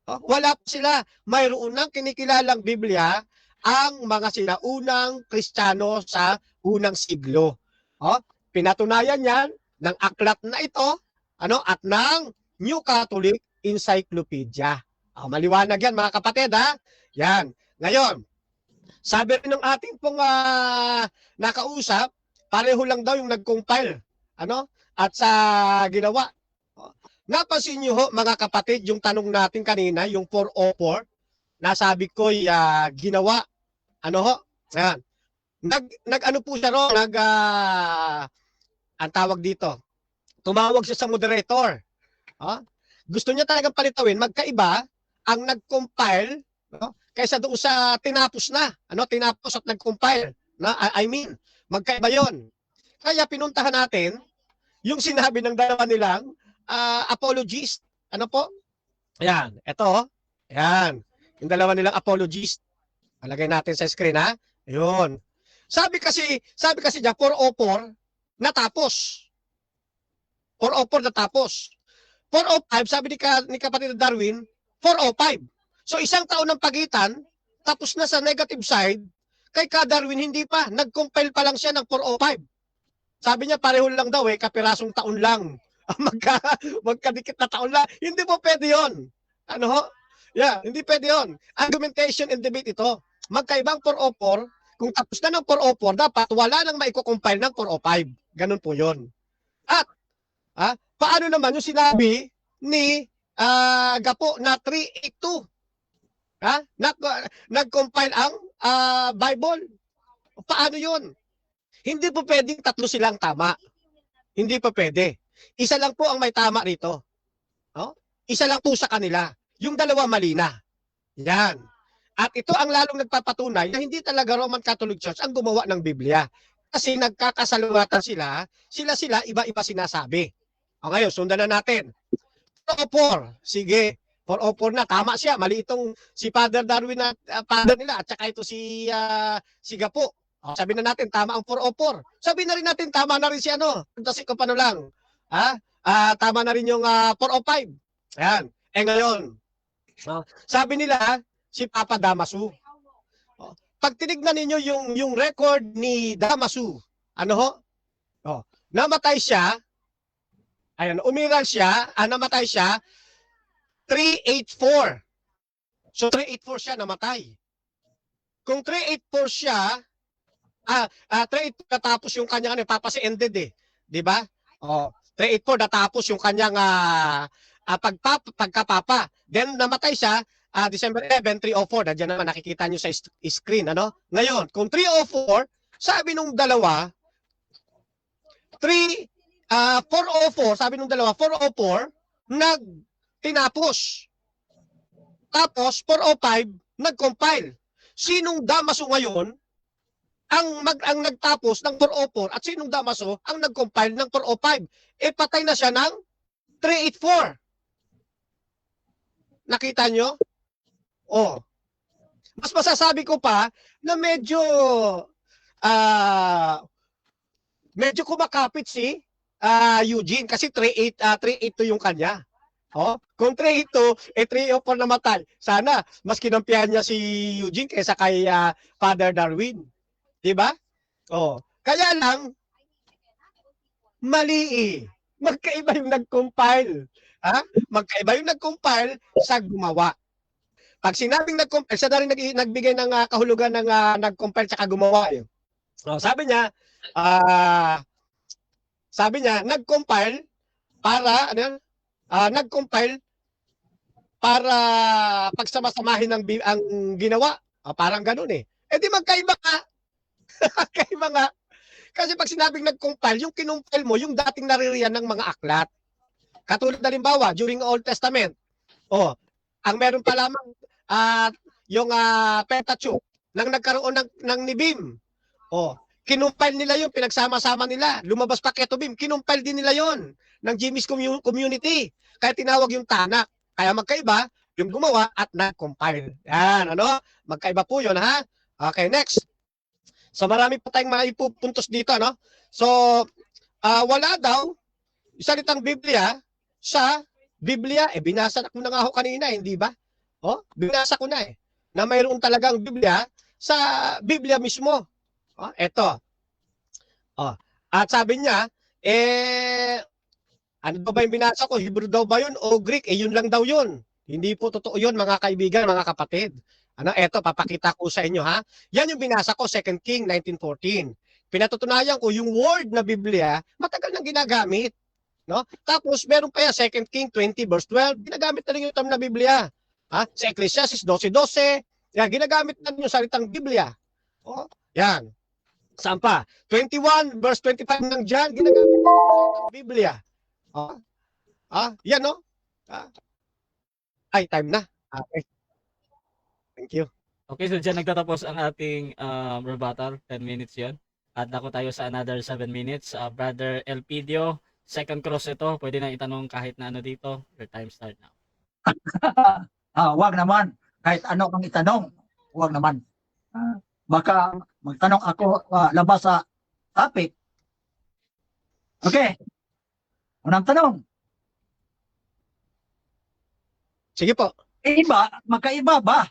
No? Wala pa sila. Mayroon nang kinikilalang Biblia ang mga sinaunang Kristiyano sa unang siglo. No? Pinatunayan yan ng aklat na ito at ng New Catholic Encyclopedia. Maliwanag yan mga kapatid ha. Yan. Ngayon, sabi rin ng ating pong nakausap, pareho lang daw yung nag-compile at sa ginawa. Napansin niyo ho mga kapatid yung tanong natin kanina, yung 404, nasabi ko ginawa. Yan. Nag-ano po siya ro, ang tawag dito, tumawag siya sa moderator. Gusto niya talagang palitawin, magkaiba ang nag-compile kaysa doon sa tinapos na. Tinapos at nag-compile. Magkaiba yon. Kaya pinuntahan natin yung sinabi ng dalawa nilang apologist. Ano po? Ayan, ito. Ayan, yung dalawa nilang apologist. Palagay natin sa screen ha. Ayun. Sabi kasi niya 404 natapos. 404 natapos. 405, sabi ni kapatid Darwin, 405. So isang taon ng pagitan, tapos na sa negative side, kay ka Darwin hindi pa. Nag-compile pa lang siya ng 405. Sabi niya pareho lang daw kapirasong taon lang. Magkadikit na taon lang. Hindi po pwede yun. Hindi pwede yun. Argumentation and debate ito. Magkaibang 404, kung tapos na ng 404, dapat wala nang maiko-compile ng 405. Ganun po yun. At paano naman yung sinabi ni Gapo na 382? Nag-compile ang Bible. Paano yun? Hindi po pwedeng tatlo silang tama. Hindi po pwede. Isa lang po ang may tama rito. Isa lang po sa kanila. Yung dalawa mali na. Yan. At ito ang lalong nagpapatunay na hindi talaga Roman Catholic Church ang gumawa ng Biblia. Kasi nagkakasalungatan sila iba-iba sinasabi. Ngayon, sundan na natin. 404. Sige. 404 na. Tama siya. Mali itong si Father Darwin na father nila. At saka ito si Gapo. Sabi na natin, tama ang 404. Sabi na rin natin, tama na rin si Kasi ko paano lang. Tama na rin yung 405. Ayan. Ngayon, sabi nila, si Papa Damaso. Pag tinignan ninyo yung record ni Damaso, namatay siya. Ayan, umiral siya, namatay siya 384. So 384 siya namatay. Kung 384 siya, 384 natapos yung kanyang papasi ended di ba? 384 natapos yung kanyang pagkapapa. Then namatay siya December 11, 304. Nandiyan naman nakikita nyo sa screen, Ngayon, kung 304, sabi nung dalawa, 404, sabi nung dalawa, 404, tinapos. Tapos, 405, nag-compile. Sinong Damaso ngayon ang nagtapos ng 404 at sinong Damaso ang nag-compile ng 405? Patay na siya ng 384. Nakita nyo? Mas masasabi ko pa na medyo kumakapit si Eugene kasi 382 yung kanya. Kung 382, 304 namatay. Sana mas kinampihan niya si Eugene kaysa kay Father Darwin. Di ba? Kaya lang, mali Magkaiba yung nag-compile. Magkaiba yung nag-compile sa gumawa. Pag sinabing nag-compile, siya na rin nagbigay ng kahulugan ng nag-compile sa gumawa. Sabi niya, nag-compile para pagsama-samahin ang ginawa. Parang ganun di magkaiba ka. Magkaiba nga. Kasi pag sinabing nag-compile, yung kinumpile mo, yung dating naririyan ng mga aklat. Katulad na limbawa, during Old Testament, ang meron pa lamang yung Pentateuch nang nagkaroon ng Nibim. Kinumpile nila yun, pinagsama-sama nila. Lumabas pa Ketubim, kinumpile din nila yon ng Jimmy's community. Kaya tinawag yung Tanak. Kaya magkaiba, yung gumawa at nag-compile. Yan, ano? Magkaiba po yun, ha? Okay, next. So marami pa tayong mga ipupuntos dito, no? So, wala daw, salitang Biblia sa Biblia, binasa ko na nga ako kanina, hindi ba? Binasa ko na na mayroon talagang Biblia sa Biblia mismo. Eto. At sabi niya, ano daw ba yung binasa ko? Hebrew daw ba yun o Greek? Yun lang daw yun. Hindi po totoo yun, mga kaibigan, mga kapatid. Eto, papakita ko sa inyo, ha? Yan yung binasa ko, 2 King 19:14. Pinatutunayan ko, yung word na Biblia, matagal nang ginagamit. No? Tapos, meron pa yan, 2 King 20 verse 12, ginagamit na rin yung term na Biblia. Sa Ecclesiastes 12:12, yan, ginagamit na rin yung salitang Biblia. Yan. Saan pa? 21 verse 25 ng John, ginagamit na rin yung salitang Biblia. Yan, no? Ay, time na. Okay. Thank you. Okay, so dyan nagtatapos ang ating rebuttal. 10 minutes yon. At ako tayo sa another 7 minutes. Brother Elpidio, second cross ito. Pwede na itanong kahit na ano dito. Your time start now. Wag naman. Kahit ano kang itanong, wag naman. Baka magtanong ako labas sa topic. Okay. Unang tanong. Sige po. Magkaiba ba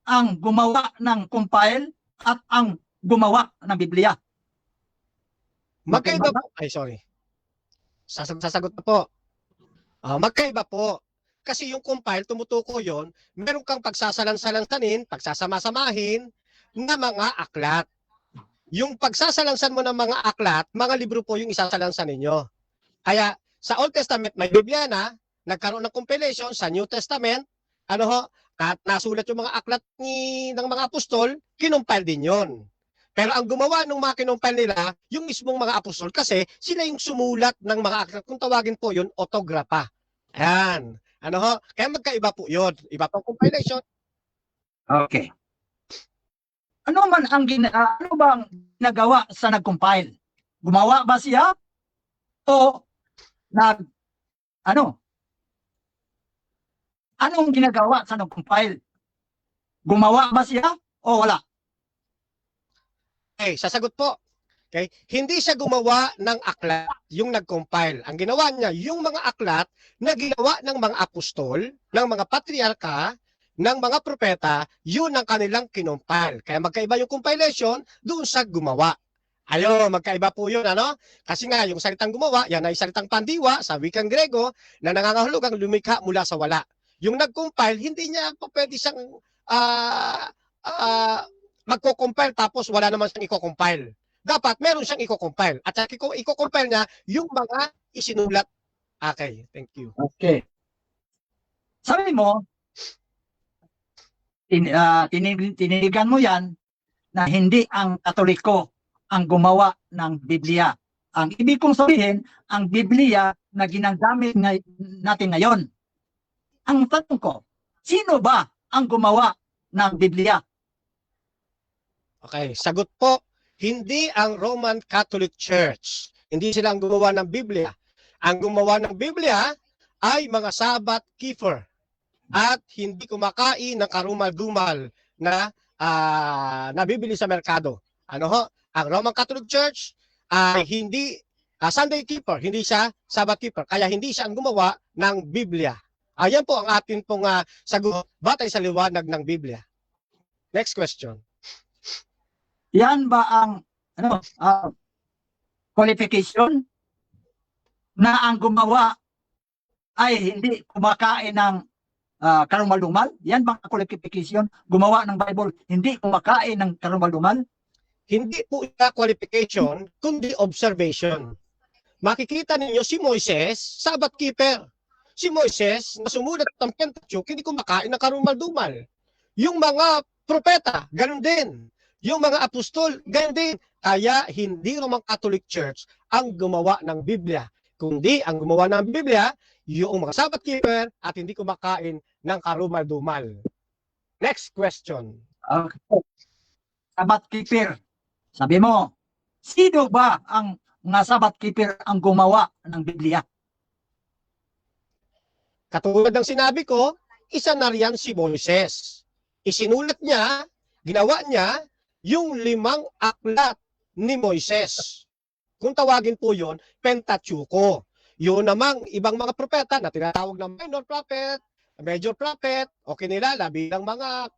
ang gumawa ng compile at ang gumawa ng Biblia? Magkaiba po. Ay, sorry. Sasagot na po. Magkaiba po. Kasi yung compile, tumutuko yon, meron kang pagsasalansalansanin, pagsasama-samahin na mga aklat. Yung pagsasalansan mo ng mga aklat, mga libro po yung isasalansan ninyo. Kaya sa Old Testament may Biblia na, nagkaroon ng compilation sa New Testament, at nasulat yung mga aklat ng mga apostol, kinumpile din yon. Pero ang gumawa ng mga kinumpile nila, yung mismong mga apostol, kasi sila yung sumulat ng mga aklat. Kung tawagin po yun, autographa. Ayan. Kaya magkaiba po yun. Iba pang compilation. Okay. Ano bang ginagawa sa nag-compile? Gumawa ba siya? O anong ginagawa sa nag-compile? Gumawa ba siya o wala? Okay, sasagot po. Okay? Hindi siya gumawa ng aklat, yung nag-compile. Ang ginawa niya, yung mga aklat na ginawa ng mga apostol, ng mga patriarka, ng mga propeta, yun ang kanilang kinompile. Kaya magkaiba yung compilation doon sa gumawa. Magkaiba po yun, Kasi nga, yung salitang gumawa, yan ay salitang pandiwa sa wikang Grego na nangangahulugang lumikha mula sa wala. Yung nag-compile, hindi niya po pwede siyang magko-compile tapos wala naman siyang i-compile. Dapat meron siyang i-compile. At sa i-compile niya, yung mga isinulat. Okay, thank you. Okay. Sabi mo, tininigan mo yan na hindi ang Katoliko ang gumawa ng Biblia. Ang ibig kong sabihin, ang Biblia na ginagamit natin ngayon. Ang tanong ko, sino ba ang gumawa ng Biblia? Okay, sagot po, hindi ang Roman Catholic Church. Hindi sila ang gumawa ng Biblia. Ang gumawa ng Biblia ay mga Sabbath keeper at hindi kumakain ng karumal-dumal na nabibili sa merkado. Ang Roman Catholic Church ay hindi Sunday keeper, hindi siya Sabbath keeper, kaya hindi siya ang gumawa ng Biblia. Ayan po ang atin pong sagot batay sa liwanag ng Biblia. Next question. Yan ba ang qualification na ang gumawa ay hindi kumakain ng karumal-dumal? Yan bang qualification? Gumawa ng Bible, hindi kumakain ng karumal-dumal? Hindi po ita qualification, kundi observation. Makikita ninyo si Moises, Sabbath keeper. Si Moises, na sumulat ng Pentateuch, hindi kumakain ng karumal-dumal. Yung mga propeta, ganun din. Yung mga apostol, ganun din. Kaya hindi Roman Catholic Church ang gumawa ng Biblia. Kundi ang gumawa ng Biblia, yung mga Sabbath keeper at hindi kumakain ng karumal-dumal. Next question. Sabbath keeper. Sabi mo, Sino ba ang mga Sabbath keeper ang gumawa ng Biblia? Katulad ng sinabi ko, isa na riyan si Moises. Isinulat niya, ginawa niya, yung 5 aklat ni Moises. Kung tawagin po yon, Pentateuco. Yun namang ibang mga propeta na tinatawag na minor prophet, major prophet, o kinilala bilang mga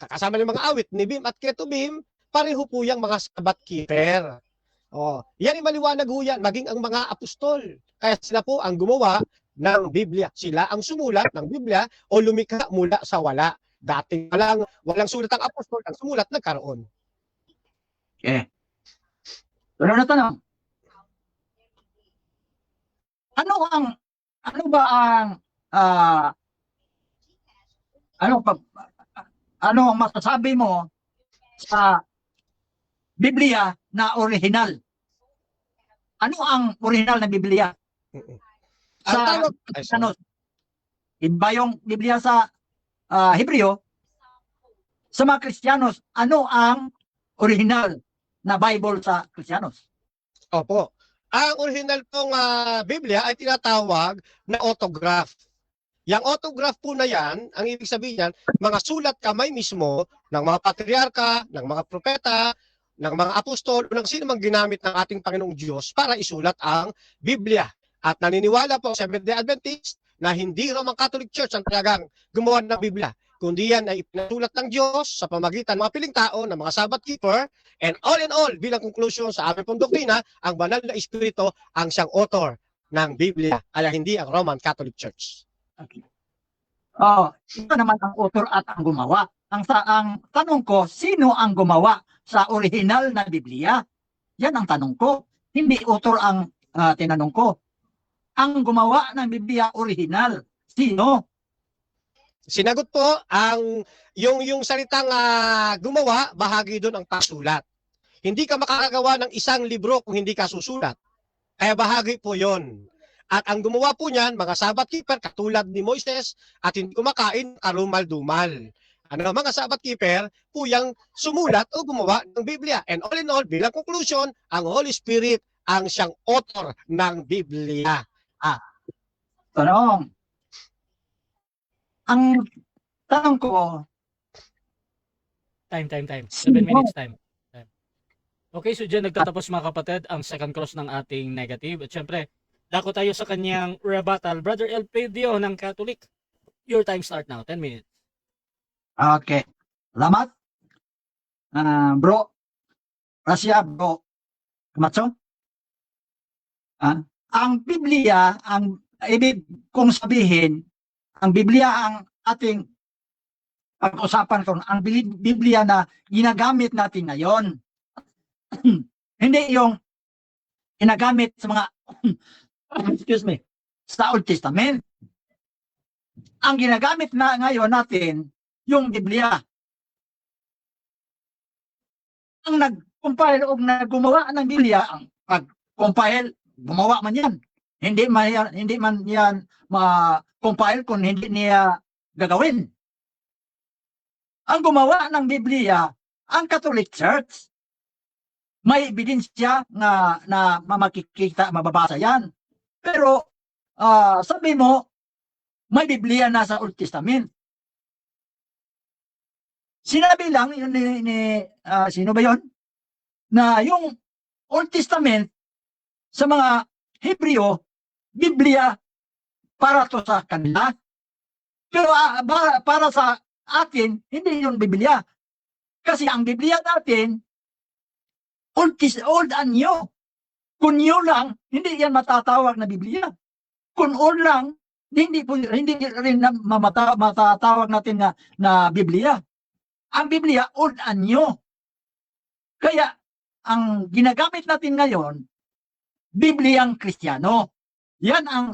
kasama ng mga awit, Nibim at Ketubim, pareho po yung mga Sabbath keeper. Yan ay maliwanag ho yan, maging ang mga apostol. Kaya sila po ang gumawa ng Biblia. Sila ang sumulat ng Biblia o lumikha mula sa wala. Dati walang sulat ang apostol, ang sumulat nagkaroon. Okay. Pero na tanong, ano ba ang ano ang masasabi mo sa Biblia na original? Ano ang original na Biblia? Ang Sa tawag, ano, iba yung Biblia sa Hebreo. Sa mga Kristiyanos, ano ang original na Bible sa Kristiyanos? Opo. Ang original pong Biblia ay tinatawag na autograph. Yang autograph po na yan, ang ibig sabihin yan, mga sulat kamay mismo ng mga patriarka, ng mga propeta, ng mga apostol, o ng sino mang ginamit ng ating Panginoong Diyos para isulat ang Biblia. At naniniwala po ang Seventh-day Adventist na hindi Roman Catholic Church ang talagang gumawa ng Biblia, kundi yan ay ipinasulat ng Diyos sa pamagitan ng mga piling tao, ng mga Sabbath keeper, and all in all, bilang conclusion sa aming pong doktrina, ang banal na Espiritu ang siyang author ng Biblia, kaya hindi ang Roman Catholic Church. Okay. Ito naman ang author at ang gumawa. Ang tanong ko, sino ang gumawa sa original na Biblia? Yan ang tanong ko. Hindi author ang tinanong ko. Ang gumawa ng Biblia original, sino? Sinagot po, yung salitang gumawa, bahagi doon ang pasulat. Hindi ka makakagawa ng isang libro kung hindi ka susulat. Kaya bahagi po yon. At ang gumawa po niyan, mga Sabbath keeper, katulad ni Moises, at hindi kumakain karumal-dumal. Mga Sabbath keeper po yung sumulat o gumawa ng Biblia. And all in all, bilang conclusion, ang Holy Spirit ang siyang author ng Biblia. Tanong. Ang tanong ko, Time. 7 minutes time. Okay, so dyan nagtatapos mga kapatid ang second cross ng ating negative. At syempre, dako tayo sa kanyang rebuttal. Brother Elpidio ng Catholic. Your time start now. 10 minutes. okay. Salamat. Bro. Rasya, bro. Kamatso? Ang Biblia, ang ibig kong sabihin, ang Biblia ang ating pag-usapan ko, ang Biblia na ginagamit natin ngayon. Hindi yung ginagamit sa mga sa Old Testament. Ang ginagamit na ngayon natin, yung Biblia. Ang nag-compile o naggumawa ng Biblia, ang pag-compile, gumawa man yan. Hindi man yan ma-compile kung hindi niya gagawin. Ang gumawa ng Biblia, ang Catholic Church. May ebidensya na makikita, mababasa yan. Pero sabi mo, may Biblia na sa Old Testament. Sinabi lang yun sino ba yun? Na yung Old Testament sa mga Hebreo, Biblia para to sa kanila. Pero para sa atin, hindi yung Biblia. Kasi ang Biblia natin, old and new. Kung new lang, hindi yan matatawag na Biblia. Kung old lang, hindi rin matatawag natin na Biblia. Ang Biblia, old and new. Kaya, ang ginagamit natin ngayon, Bibliang Kristiyano. Yan ang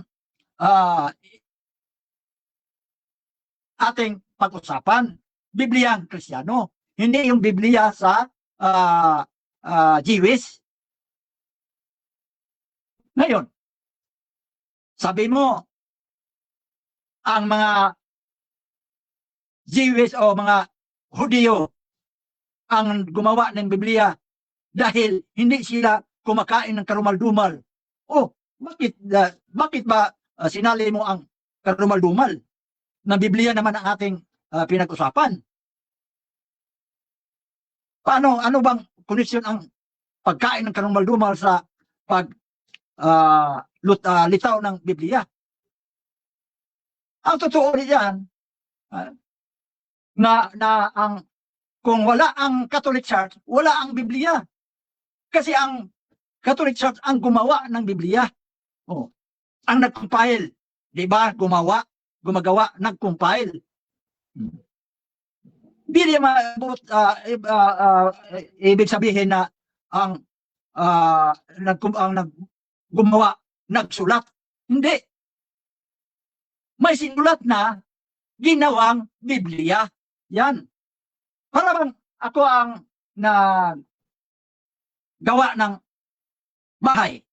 ating pag-usapan. Bibliang Kristiyano. Hindi yung Biblia sa Jewish. Ngayon, sabi mo, ang mga Jewish o mga Hudyo ang gumawa ng Biblia dahil hindi sila kumakain ng karumal-dumal. Oh, bakit ba sinali mo ang karumal-dumal? Na Biblia naman ang ating pinag-usapan. Ano bang koneksyon ang pagkain ng karumal-dumal sa litaw ng Biblia? Ang totoo diyan, kung wala ang Catholic Church, wala ang Biblia. Kasi ang Catholic Church ang gumawa ng Biblia. Oh, ang nag-compile, 'di ba? Gumagawa, nag-compile. Hindi naman ibig sabihin na ang gumawa, nagsulat. Hindi. May sinulat na ginawang Biblia. Yan. Para bang ako ang gawa ng bahay.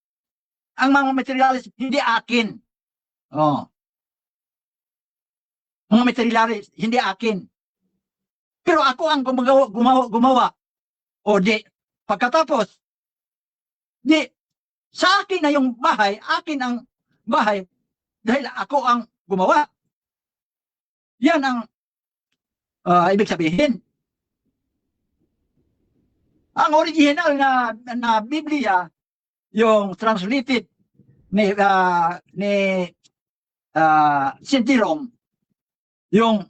Ang mga materials hindi akin. Oh. Mga materials hindi akin. Pero ako ang gumawa. O di, pagkatapos, di, sa akin na yung bahay, akin ang bahay, dahil ako ang gumawa. Yan ang ibig sabihin. Ang original na Biblia, yung translated ni St. Jerome, yung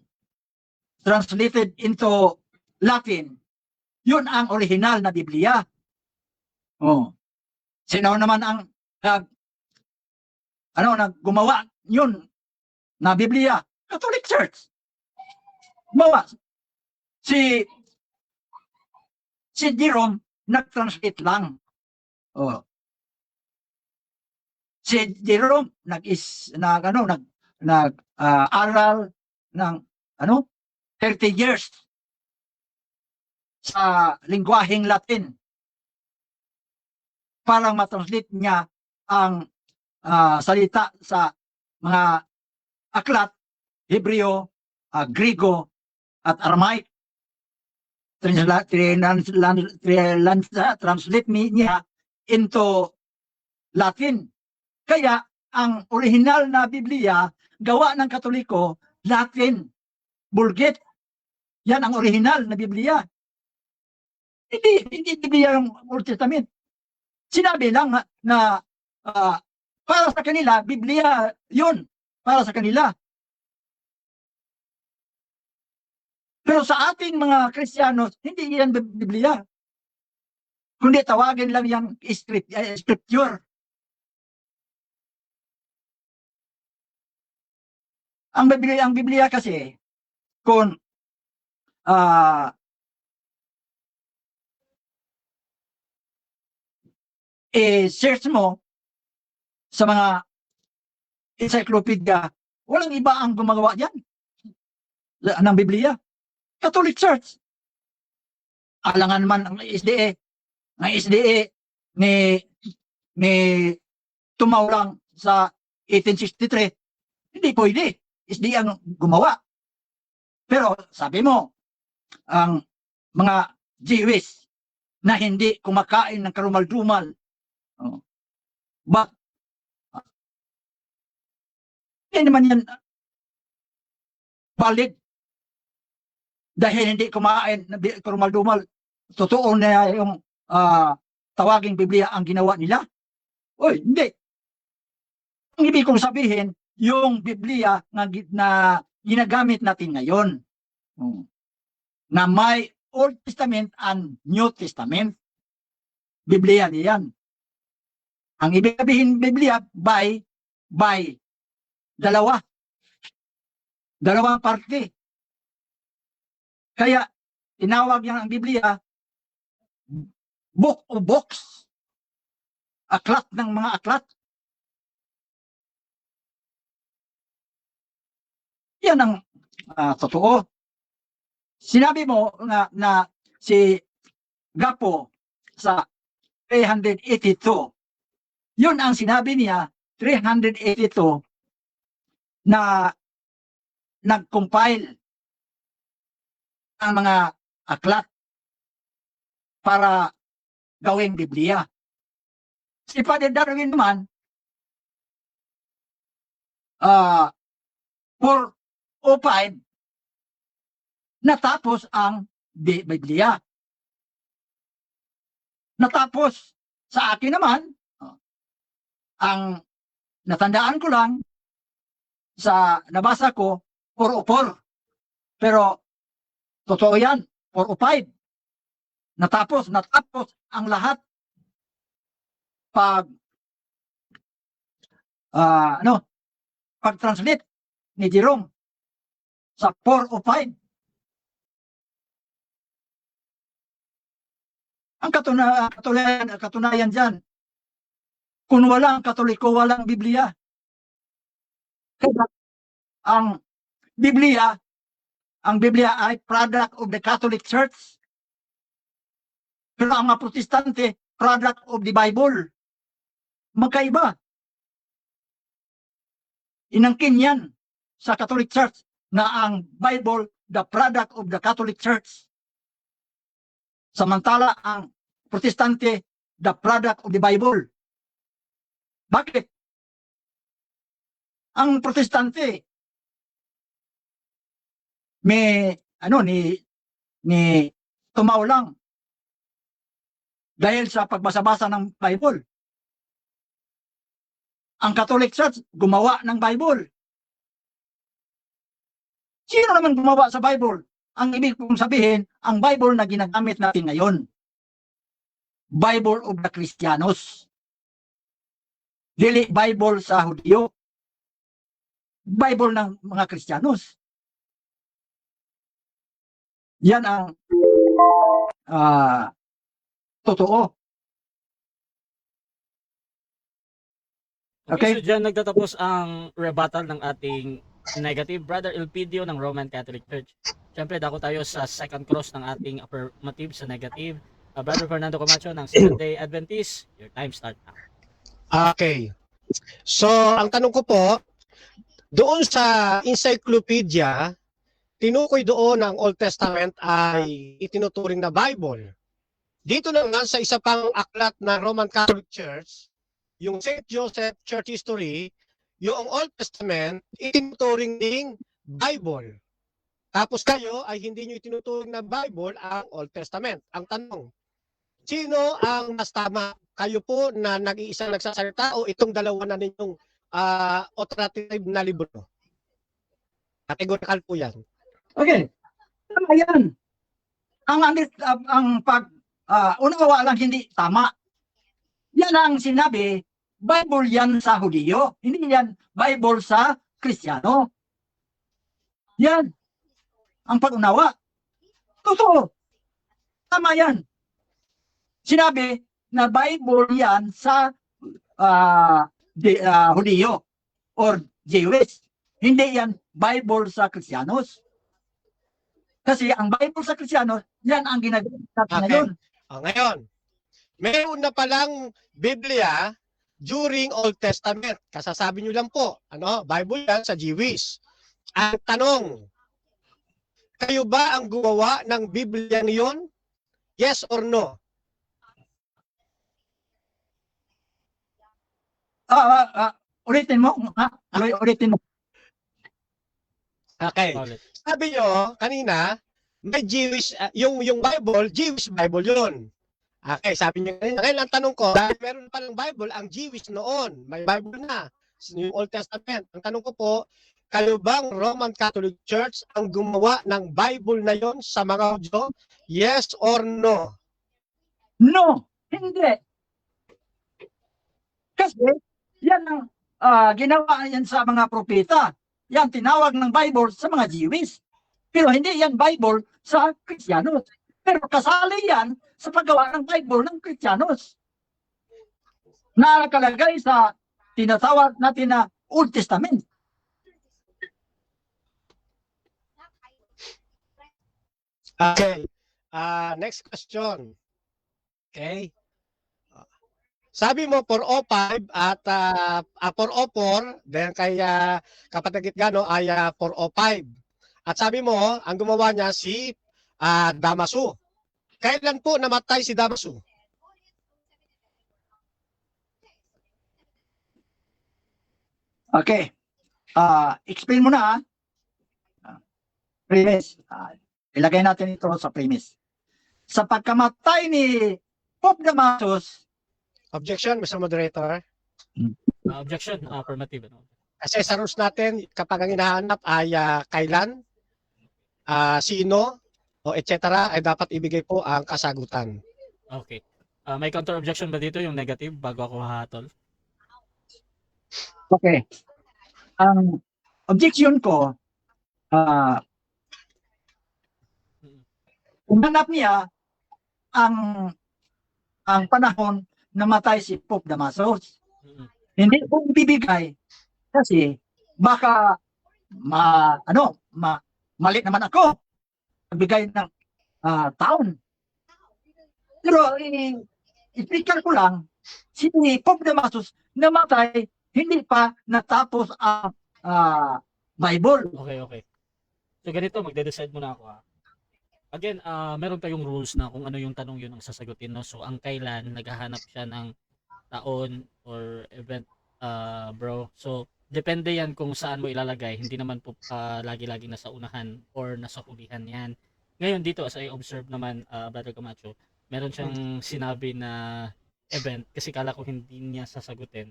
translated into Latin, yun ang original na Biblia. Oh. Sino naman ang gumawa yun na Biblia? Catholic Church. Gumawa. Si Jerome nag-translate lang. Oh. Si Jerome aral ng 30 years sa lingwaheng Latin para matranslate niya ang salita sa mga aklat, Hebreo, Griego, at Aramaic. Translate niya into Latin. Kaya ang original na Biblia, gawa ng Katoliko, Latin, Vulgate. Yan ang original na Biblia. Hindi Biblia yung Old Testament. Sinabi lang na para sa kanila, Biblia yun. Para sa kanila. Pero sa ating mga Kristiyano, hindi yan Biblia. Kundi tawagin lang yung scripture. Ang Biblia kasi, kung search mo sa mga encyclopedia, walang iba ang gumagawa diyan ng Biblia. Catholic Church. Alangan man ang SDA. Ang SDA ni tumaw lang sa 1863. Hindi pwede. SDA ang gumawa. Pero sabi mo, ang mga Jewish na hindi kumakain ng karumal-dumal, hindi naman yan valid. Dahil hindi kumain ng karumal-dumal, totoo na yung tawaging Biblia ang ginawa nila? Oy, hindi. Ang ibig kong sabihin, yung Biblia na ginagamit natin ngayon, na may Old Testament and New Testament, Biblia niyan. Ang ibig sabihin Biblia, by dalawang parte. Kaya, tinawag niya ang Biblia, book of books, aklat ng mga aklat. Yan ang totoo. Sinabi mo na si Gapo sa 382, yun ang sinabi niya, 382, na nag-compile ang mga aklat para gawing Biblia. Si Father Darwin naman, 405, natapos ang Biblia. Natapos sa akin naman, ang natandaan ko lang sa nabasa ko, 404. Pero totoo yan, 405. Natapos ang lahat pag pag-translate ni Jerome sa 405. Ang katunayan dyan, kung walang Katoliko, walang Biblia. Kaya ang Biblia ay product of the Catholic Church. Pero ang mga Protestante, product of the Bible. Magkaiba. Inangkin yan sa Catholic Church na ang Bible, the product of the Catholic Church. Samantala, ang Protestante, the product of the Bible. Bakit? Ang Protestante, may, ni tumaw lang dahil sa pagbasa-basa ng Bible. Ang Catholic Church, gumawa ng Bible. Sino naman gumawa sa Bible? Ang ibig kong sabihin, ang Bible na ginagamit natin ngayon. Bible of the Cristianos. Dili Bible sa Hudyo. Bible ng mga Kristiyanos. Yan ang totoo. Okay, Okay? so dyan nagtatapos ang rebuttal ng ating negative Brother Elpidio ng Roman Catholic Church. Siyempre, dako tayo sa second cross ng ating affirmative sa negative. Brother Fernando Camacho ng Seventh-day Adventist, your time start now. Okay. So, ang tanong ko po, doon sa encyclopedia, tinukoy doon ang Old Testament ay itinuturing na Bible. Dito naman sa isa pang aklat ng Roman Catholic Church, yung St. Joseph Church History, yung Old Testament, itinuturing ding Bible. Tapos kayo ay hindi nyo itinuturing na Bible ang Old Testament. Ang tanong, sino ang mas tama? Kayo po na nag-iisang nagsasalita o itong dalawa na ninyong authoritative na libro? Categorical po yan. Okay. Tama yan. Ang unawa lang hindi tama. Yan ang sinabi, Bible yan sa Hudyo. Hindi yan Bible sa Kristiyano. Yan. Ang pag-unawa. Totoo. Tama yan. Sinabi na Bible yan sa Hudyo or Jewish. Hindi yan Bible sa Kristiyanos. Kasi ang Bible sa Kristiyanos, yan ang ginagamit natin ngayon. Ngayon, meron na palang Biblia during Old Testament. Kasasabi nyo lang po, Bible yan sa Jewish. Ang tanong, kayo ba ang gumawa ng Biblia niyon? Yes or no? Ulitin mo. Ulitin mo. Okay. Ulit. Sabi nyo kanina, may Jewish, yung Bible, Jewish Bible yun. Okay, sabi nyo kanina. Ngayon ang tanong ko, dahil meron palang Bible, ang Jewish noon, may Bible na, yung Old Testament. Ang tanong ko po, kayo bang Roman Catholic Church ang gumawa ng Bible na yon sa mga Hudyo? Yes or no? No, hindi. Kasi yan ang ginawa yan sa mga propeta. Yan tinawag ng Bible sa mga Jewish. Pero hindi yan Bible sa Kristiyanos. Pero kasali yan sa paggawa ng Bible ng Kristiyanos. Nakalagay sa tinatawag natin na Old Testament. Okay. Next question. Okay. Sabi mo 405 at 404, then kay kapatid Gitgano ay 405. At sabi mo, ang gumawa niya si Damaso. Kailan po namatay si Damaso? Okay. Explain mo na. Premise. Ilagay natin ito sa premise. Sa pagkamatay ni Pope Damasus, Objection, Mr. Moderator. Objection, affirmative. Ano? Kasi sa rules natin, kapag ang hinahanap ay kailan, sino, o etc. ay dapat ibigay po ang kasagutan. Okay. May counter objection ba dito yung negative bago ako hahatol? okay. Ang objection ko, umanap niya ang panahon na matay si Pope Damasus. Mm. Hindi ko bibigay kasi baka mali naman ako magbigay ng taon. Pero i-speaker ko lang, si Pope Damasus namatay hindi pa natapos ang Bible. Okay. So ganito, magde-decide muna ako ha. Again, meron tayong rules na kung ano yung tanong yun ang sasagutin, no? So ang kailan, naghahanap siya ng taon or event, bro. So depende yan kung saan mo ilalagay. Hindi naman po lagi-lagi nasa unahan or nasa hulihan yan. Ngayon dito, as I observe naman, Brother Camacho, meron siyang sinabi na event kasi kala ko hindi niya sasagutin.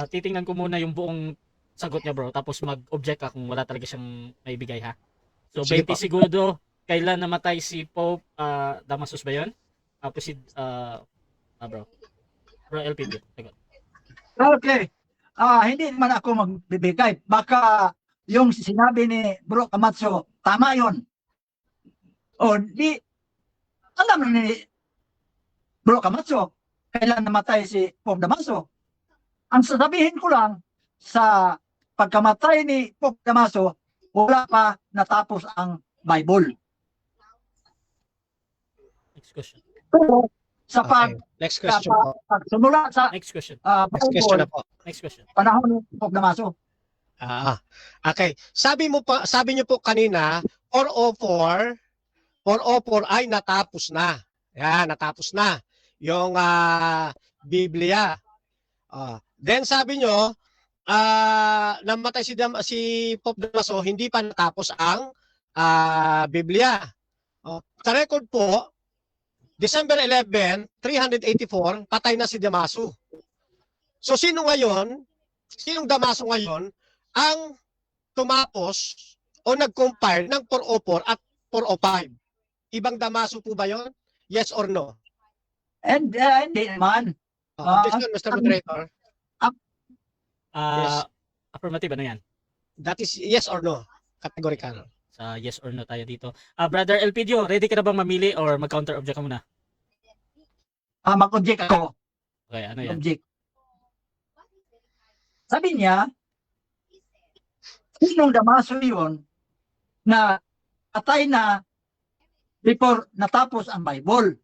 Titingnan ko muna yung buong sagot niya, bro, tapos mag-object ka kung wala talaga siyang maibigay, ha. So Sige 20 segundo, kailan namatay si Pope Damasus ba 'yon? Proceed, bro. Bro LPD, sagot. Okay. Hindi naman ako magbibigay. Baka yung sinabi ni Bro Camacho, tama yon. O di, alam ni Bro Camacho, kailan namatay si Pope Damaso. Ang sasabihin ko lang, sa pagkamatay ni Pope Damaso, wala pa natapos ang Bible. Next question. Pero sa Okay. Next question po. pagsimula sa Next question. Next question Bible, na po. Next question. panahon ni Pope Damaso, Okay. Sabi niyo po kanina, 404 ay natapos na. Yan, natapos na yung Biblia. Then sabi nyo, namatay si Pope Damaso, hindi pa natapos ang Biblia. Sa record po, December 11, 384, patay na si Damaso. So sinong Damaso ngayon ang tumapos o nag-compile ng 404 at 405? Ibang Damaso po ba yon? Yes or no? and hindi naman. Objection, Mr. Moderator. Yes. Affirmative, ano yan? That is yes or no? Categorical. Sa yes or no tayo dito. Brother Elpidio, ready ka na bang mamili or mag-counter object ka muna? Mag-object ako. Okay, ano yan? Object. Sabi niya, sinong Damaso yun na patay na before natapos ang Bible.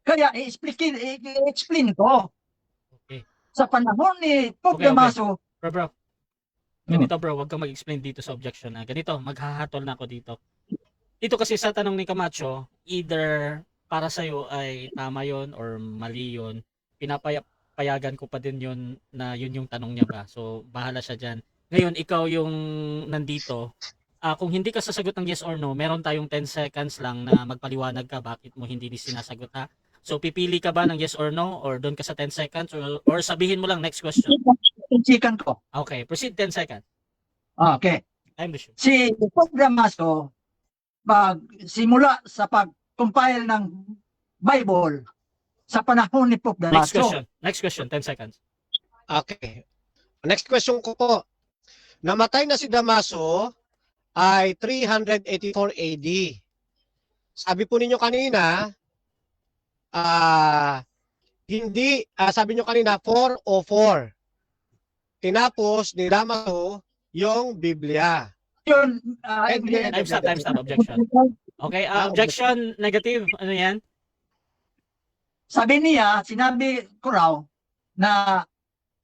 Kaya i-explain ko. Okay. Sa panahon ni Pope Okay. Damaso, Bro. Ganito bro, wag kang mag-explain dito sa objection. Ganito, maghahatol na ako dito. Dito kasi sa tanong ni Camacho, either para sa'yo ay tama yon or mali yon, pinapayagan ko pa din yon na yun yung tanong niya ba. So, bahala siya dyan. Ngayon, ikaw yung nandito. Kung hindi ka sasagot ng yes or no, meron tayong 10 seconds lang na magpaliwanag ka bakit mo hindi sinasagot, ha. So, pipili ka ba ng yes or no or doon ka sa 10 seconds or sabihin mo lang next question? chikan ko. Okay, proceed 10 seconds. Okay. I'm sure. Si Pope Damaso, simula sa pag-compile ng Bible sa panahon ni Pope Next Damaso. question, 10 seconds. Okay. Next question ko po. Namatay na si Damaso ay 384 AD. Sabi po ninyo kanina, sabi nyo kanina 404. Tinapos ni Damaso yung Biblia. Yun, Time stop, objection. Okay, objection, negative, ano yan? Sabi niya, sinabi ko raw na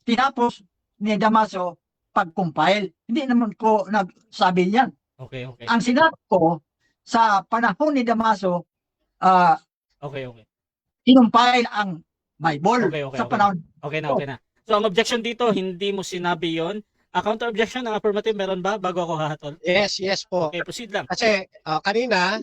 tinapos ni Damaso pag-compile. Hindi naman ko nagsabi yan. Okay. Ang sinabi ko, sa panahon ni Damaso, Okay. kinumpile ang Bible Okay. sa panahon. Okay na. So ang objection dito, hindi mo sinabi yon. Counter objection ng affirmative, meron ba bago ako hahatol? Yes, yes po. Okay, proceed lang. Kasi kanina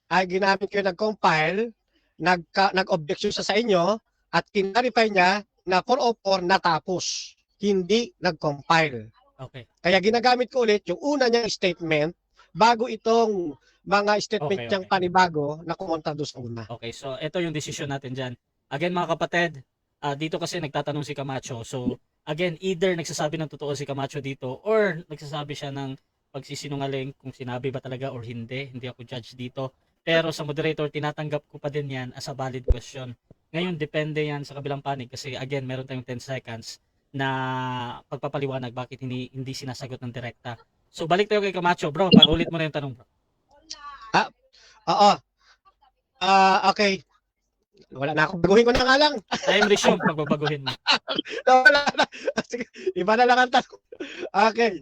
ay ginamit ko yung nag-compile, nag-objection siya sa inyo at kinarify niya na 404 natapos, hindi nag-compile. Okay. Kaya ginagamit ko ulit yung una niyang statement bago itong mga statement Okay, niyang okay. panibago na kumontra doon sa una. Okay, so ito yung decision natin dyan. Again mga kapatid, dito kasi nagtatanong si Camacho. So again, either nagsasabi ng totoo si Camacho dito or nagsasabi siya ng pagsisinungaling kung sinabi ba talaga or hindi. Hindi ako judge dito. Pero sa moderator, tinatanggap ko pa din yan as a valid question. Ngayon, depende yan sa kabilang panig kasi again, meron tayong 10 seconds na pagpapaliwanag bakit hindi sinasagot ng direkta. So balik tayo kay Camacho. Bro, paulit mo na yung tanong, bro. Oo. Okay. Wala na ako. Baguhin ko na nga lang. Time resume, pagbabaguhin mo. Wala na. Sige, iba na lang ang tanong. Okay.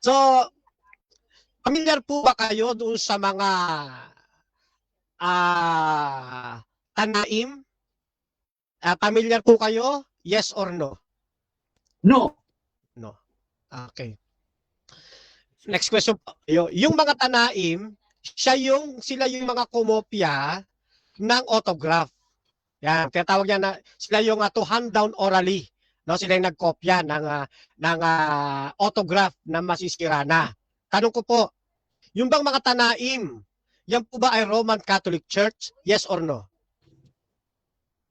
So, familiar po ba kayo doon sa mga tanaim? Familiar po kayo? Yes or no? No. No. Okay. Next question po. Yung mga tanaim, sila yung mga kumopya ng autograph. Yan, tinatawag niya na sila yung to hand down orally. No, sila yung nagkopya ng autograph na masisira na. Tanong ko po, yung bang mga tanaim, yan po ba ay Roman Catholic Church? Yes or no?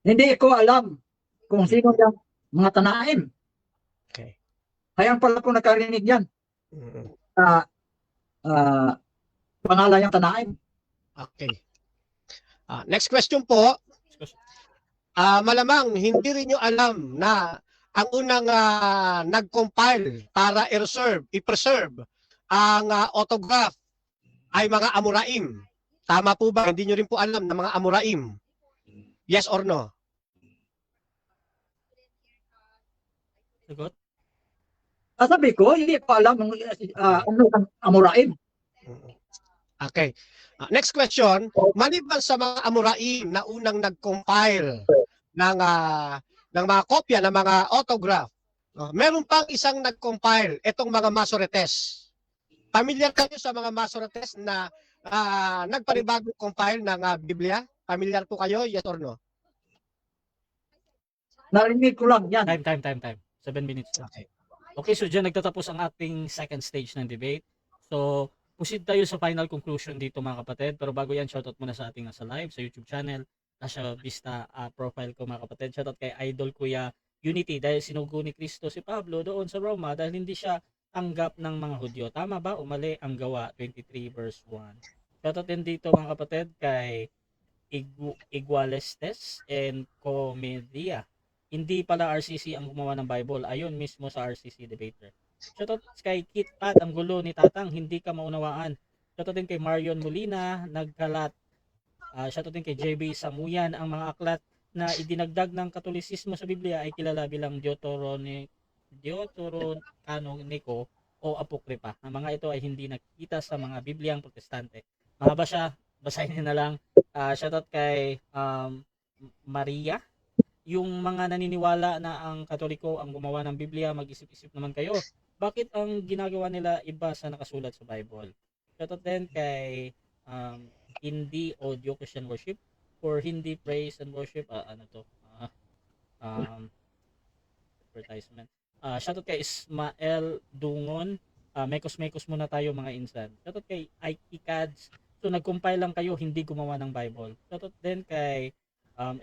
Hindi ko alam kung sino yung mga tanaim. Okay. Kaya pala ko nakarinig yan. Mm. Pangalan yung tanaim. Okay. Next question po. Malamang hindi rin nyo alam na ang unang nag-compile para i-preserve ang autograph ay mga Amoraim. Tama po ba? Hindi nyo rin po alam na mga Amoraim. Yes or no? Sagot? Sabi ko, hindi ko alam ano ang Amoraim. Okay. Next question. Maliban sa mga Amoraim na unang nag-compile ng mga kopya ng mga autograph, meron pang isang nag-compile, itong mga Masoretes. Familiar kayo sa mga Masoretes na nagpanibagong compile ng Biblia? Familiar po kayo? Yes or no? Narinig ko lang yan. Time. 7 minutes. Okay. Okay, so dyan nagtatapos ang ating second stage ng debate. So, proceed tayo sa final conclusion dito mga kapatid. Pero bago yan, shoutout muna sa ating nasa live, sa YouTube channel, nasa Vista profile ko mga kapatid. Shoutout kay Idol Kuya Unity dahil sinugo ni Kristo si Pablo doon sa Roma dahil hindi siya tanggap ng mga Hudyo. Tama ba o mali ang gawa? 23 verse 1. Shoutout din dito mga kapatid kay Igualestes and Comedia. Hindi pala RCC ang gumawa ng Bible. Ayun mismo sa RCC debater. Shoutout kay Kit Pat, ang gulo ni Tatang, hindi ka maunawaan. Shoutout din kay Marion Molina, nagkalat. Shoutout din kay JB Samuyan, ang mga aklat na idinagdag ng Katolisismo sa Biblia ay kilala bilang Deuterocanonico o Apokripa. Ang mga ito ay hindi nakikita sa mga Bibliang Protestante. Mahaba siya, basahin niyo na lang. Shoutout kay Maria. Yung mga naniniwala na ang Katoliko ang gumawa ng Biblia, mag-isip-isip naman kayo. Bakit ang ginagawa nila iba sa nakasulat sa Bible? Shoutout din kay Hindi Audio Christian Worship or Hindi Praise and Worship. Advertisement. Shoutout kay Ismael Dungon. Mekos-mekos muna tayo mga insan. Shoutout kay Ikads. So nag-compile lang kayo, hindi gumawa ng Bible. Shoutout din kay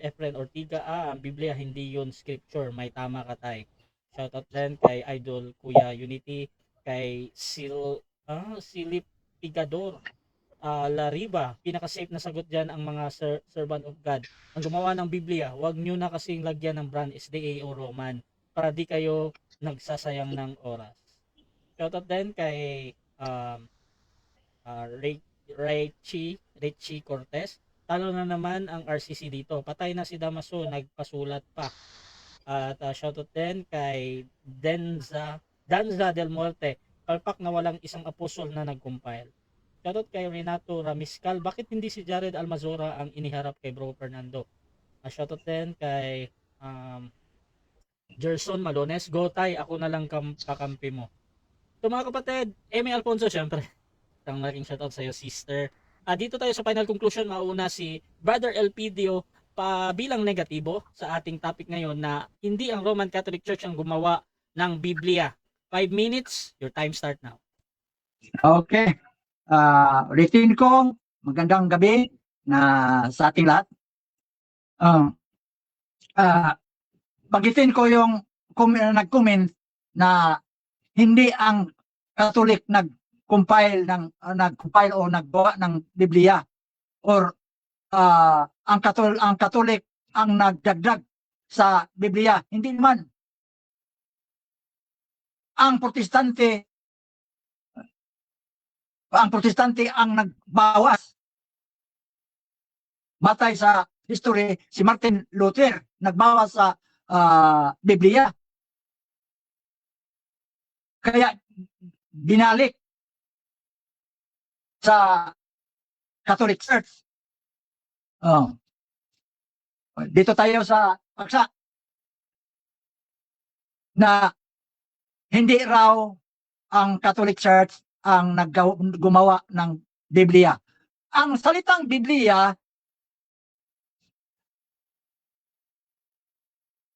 Efren Ortiga, ang Biblia hindi yun scripture, may tama ka tay. Shoutout din kay Idol Kuya Unity, kay Silip Pigador, Lariba, pinaka-safe na sagot dyan ang mga servant of God. Ang gumawa ng Biblia, wag nyo na kasing lagyan ng brand SDA o Roman para di kayo nagsasayang ng oras. Shoutout din kay Richie Cortez. Talo na naman ang RCC dito. Patay na si Damaso, nagpasulat pa. At shoutout din kay Danza Del Monte. Palpak na walang isang apostol na nag-compile. Shoutout kay Renato Ramiscal. Bakit hindi si Jared Almazora ang iniharap kay Bro Fernando? Shoutout din kay Gerson Malones, go tay, ako na lang kakampi mo. So mga kapatid, Amy Alfonso, syempre. Isang malaking shoutout sa iyo, sister. Dito tayo sa final conclusion, mauna si Brother Elpidio bilang negatibo sa ating topic ngayon na hindi ang Roman Catholic Church ang gumawa ng Biblia. 5 minutes, your time start now. Okay. Routine ko, magandang gabi na sa ating lahat. Bagitin ko yung nag-comment na hindi ang Catholic nag-compile o naggawa ng Biblia or ang Catholic ang nagdagdag sa Biblia. Hindi naman. Ang Protestante ang nagbawas. Batay sa history, si Martin Luther nagbawas sa Biblia. Kaya binalik sa Catholic Church. Dito tayo sa paksa na hindi raw ang Catholic Church ang gumawa ng Biblia. Ang salitang Biblia,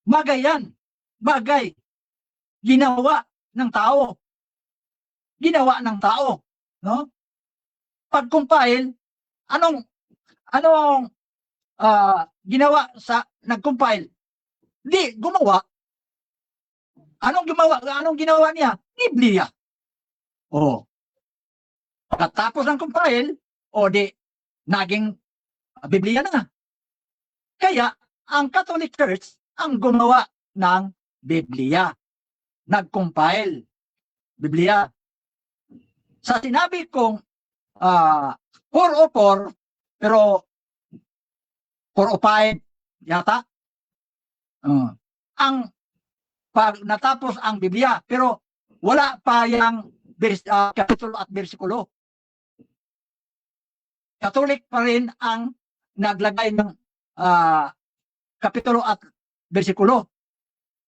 bagay yan. Bagay. Ginawa ng tao. Ginawa ng tao. No? Pag-compile, anong ginawa sa nag-compile? Di, gumawa. Anong ginawa niya? Biblia. Oh. Pagkatapos ng compile, di, naging Biblia na. Kaya, ang Catholic Church ang gumawa ng Biblia. Nag-compile. Biblia. Sa sinabi kong 404, pero 405 yata, ang pag natapos ang Biblia, pero wala pa yung kapitulo at bersikulo. Catholic pa rin ang naglagay ng kapitulo at bersikulo.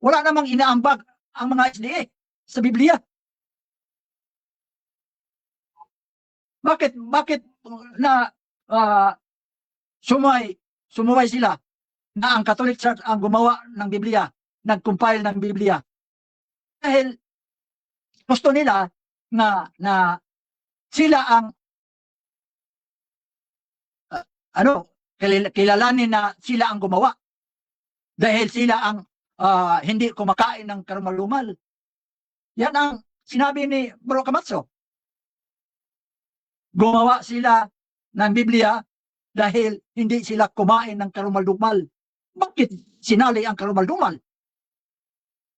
Wala namang inaambag ang mga SDA sa Biblia. Bakit na sumuway sila na ang Catholic Church ang gumawa ng Biblia, nag-compile ng Biblia? Dahil gusto nila na sila ang kilalanin na sila ang gumawa. Dahil sila ang hindi kumakain ng karumal-dumal. Yan ang sinabi ni Bro Camacho. Gumawa sila ng Biblia dahil hindi sila kumain ng karumal-dumal. Bakit sinali ang karumal-dumal?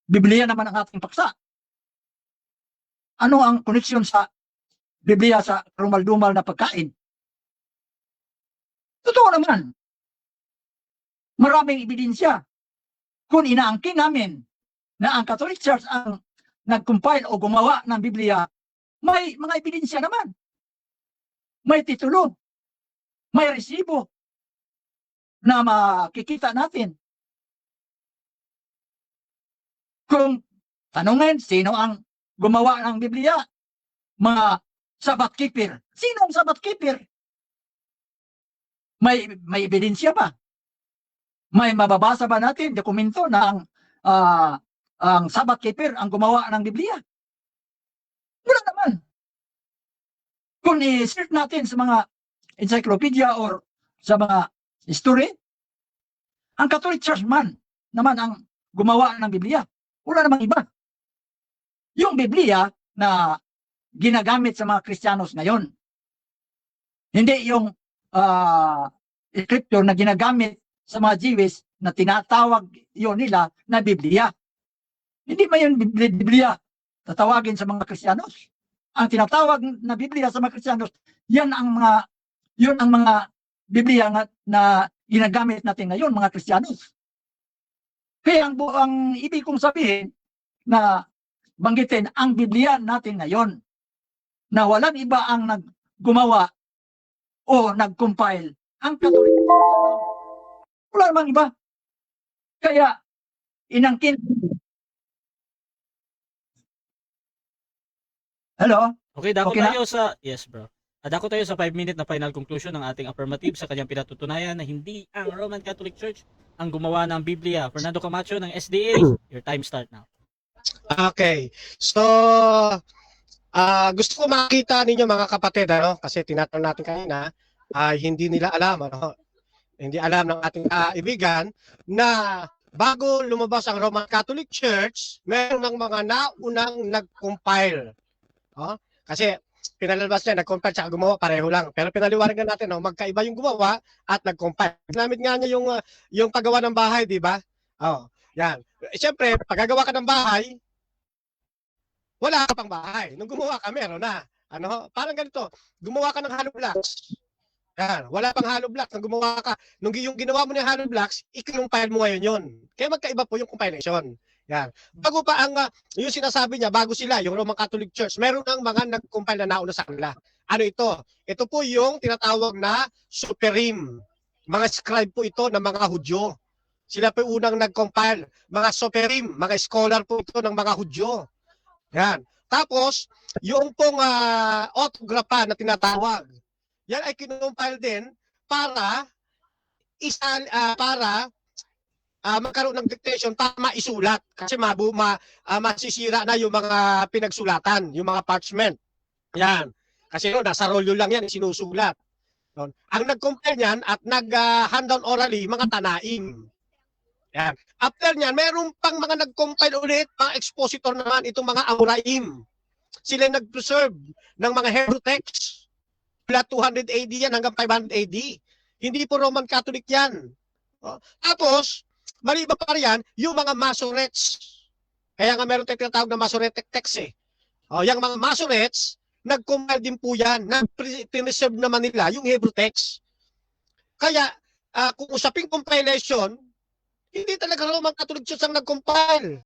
Biblia naman ang ating paksa. Ano ang koneksyon sa Biblia sa karumal-dumal na pagkain? Totoo naman. Maraming ebidensya. Kung inaangkin namin na ang Catholic Church ang nag-compile o gumawa ng Biblia, may mga ebidensya naman. May titulo. May resibo na makikita natin. Kung tanungin, sino ang gumawa ng Biblia? Mga Sabbath keeper. Sino ang Sabbath keeper? May ebidensya ba? May mababasa ba natin dokumento na ang Sabbath keeper ang gumawa ng Biblia? Wala naman. Kung i-search natin sa mga encyclopedia or sa mga history, ang Catholic Church naman ang gumawa ng Biblia. Wala namang iba. Yung Biblia na ginagamit sa mga Kristiyanos ngayon, hindi yung scripture na ginagamit sa mga Jewish na tinatawag yun nila na Biblia. Hindi ba yun Biblia tatawagin sa mga Kristiyanos? Ang tinatawag na Biblia sa mga Kristiyanos, yun ang mga Biblia na ginagamit natin ngayon, mga Kristiyanos. Kaya ang ibig kong sabihin na banggitin ang Biblia natin ngayon na walang iba ang gumawa o nag-compile ang Catholic. Wala namang iba. Kaya inangkin Hello? Okay, dako Okay na? tayo sa yes, bro. Dako tayo sa 5-minute na final conclusion ng ating affirmative sa kanyang pinatutunayan na hindi ang Roman Catholic Church ang gumawa ng Biblia. Fernando Camacho ng SDA, your time start now. Okay. So, gusto ko makita ninyo mga kapatid, ano? Kasi tinatanong natin kanina, hindi nila alam, ano? Hindi alam ng ating kaibigan na bago lumabas ang Roman Catholic Church, meron ng mga naunang nag-compile. Kasi pinalabas niya, nag-compile tsaka gumawa, pareho lang. Pero pinaliwanagan natin, magkaiba yung gumawa at nag-compile. Ginamit nga niya yung paggawa ng bahay, di ba? Yan. Siyempre, paggawa ka ng bahay, wala ka pang bahay. Nung gumawa ka, meron na. Parang ganito, gumawa ka ng hollow blocks. Yan, wala pang hollow blocks. Nung gumawa ka, nung yung ginawa mo ng hollow blocks, i-compile mo ngayon yun. Kaya magkaiba po yung compilation. Yan. Bago pa yung sinasabi niya, bago sila, yung Roman Catholic Church, meron ng mga nag-compile na nauna sa kanila. Ano ito? Ito po yung tinatawag na Soterim. Mga scribe po ito ng mga Hudyo. Sila po unang nag-compile. Mga Soterim, mga scholar po ito ng mga Hudyo. Yan. Tapos, yung pong autographa na tinatawag, yan ay kinumpile din para magkaroon ng dictation para maisulat. Kasi masisira na yung mga pinagsulatan, yung mga parchment. Yan. Kasi nasa rolyo lang yan, sinusulat. Ang nag-compile niyan at nag-hand down orally, mga tanaim. Yan. After niyan, meron pang mga nag-compile ulit, mga expositor naman, itong mga Amoraim. Sila nag-preserve ng mga Hebrew texts. Mula 200 AD yan hanggang 500 AD. Hindi po Roman Catholic yan. Tapos, maliban pa riyan, yung mga Masoretes. Kaya nga meron tayong tinatawag na Masoretic text eh. Yung mga Masoretes, nag-compile din po yan. Nag-preserve naman nila yung Hebrew text. Kaya, kung usaping compilation, hindi talaga Roman Catholic Church ang nag-compile.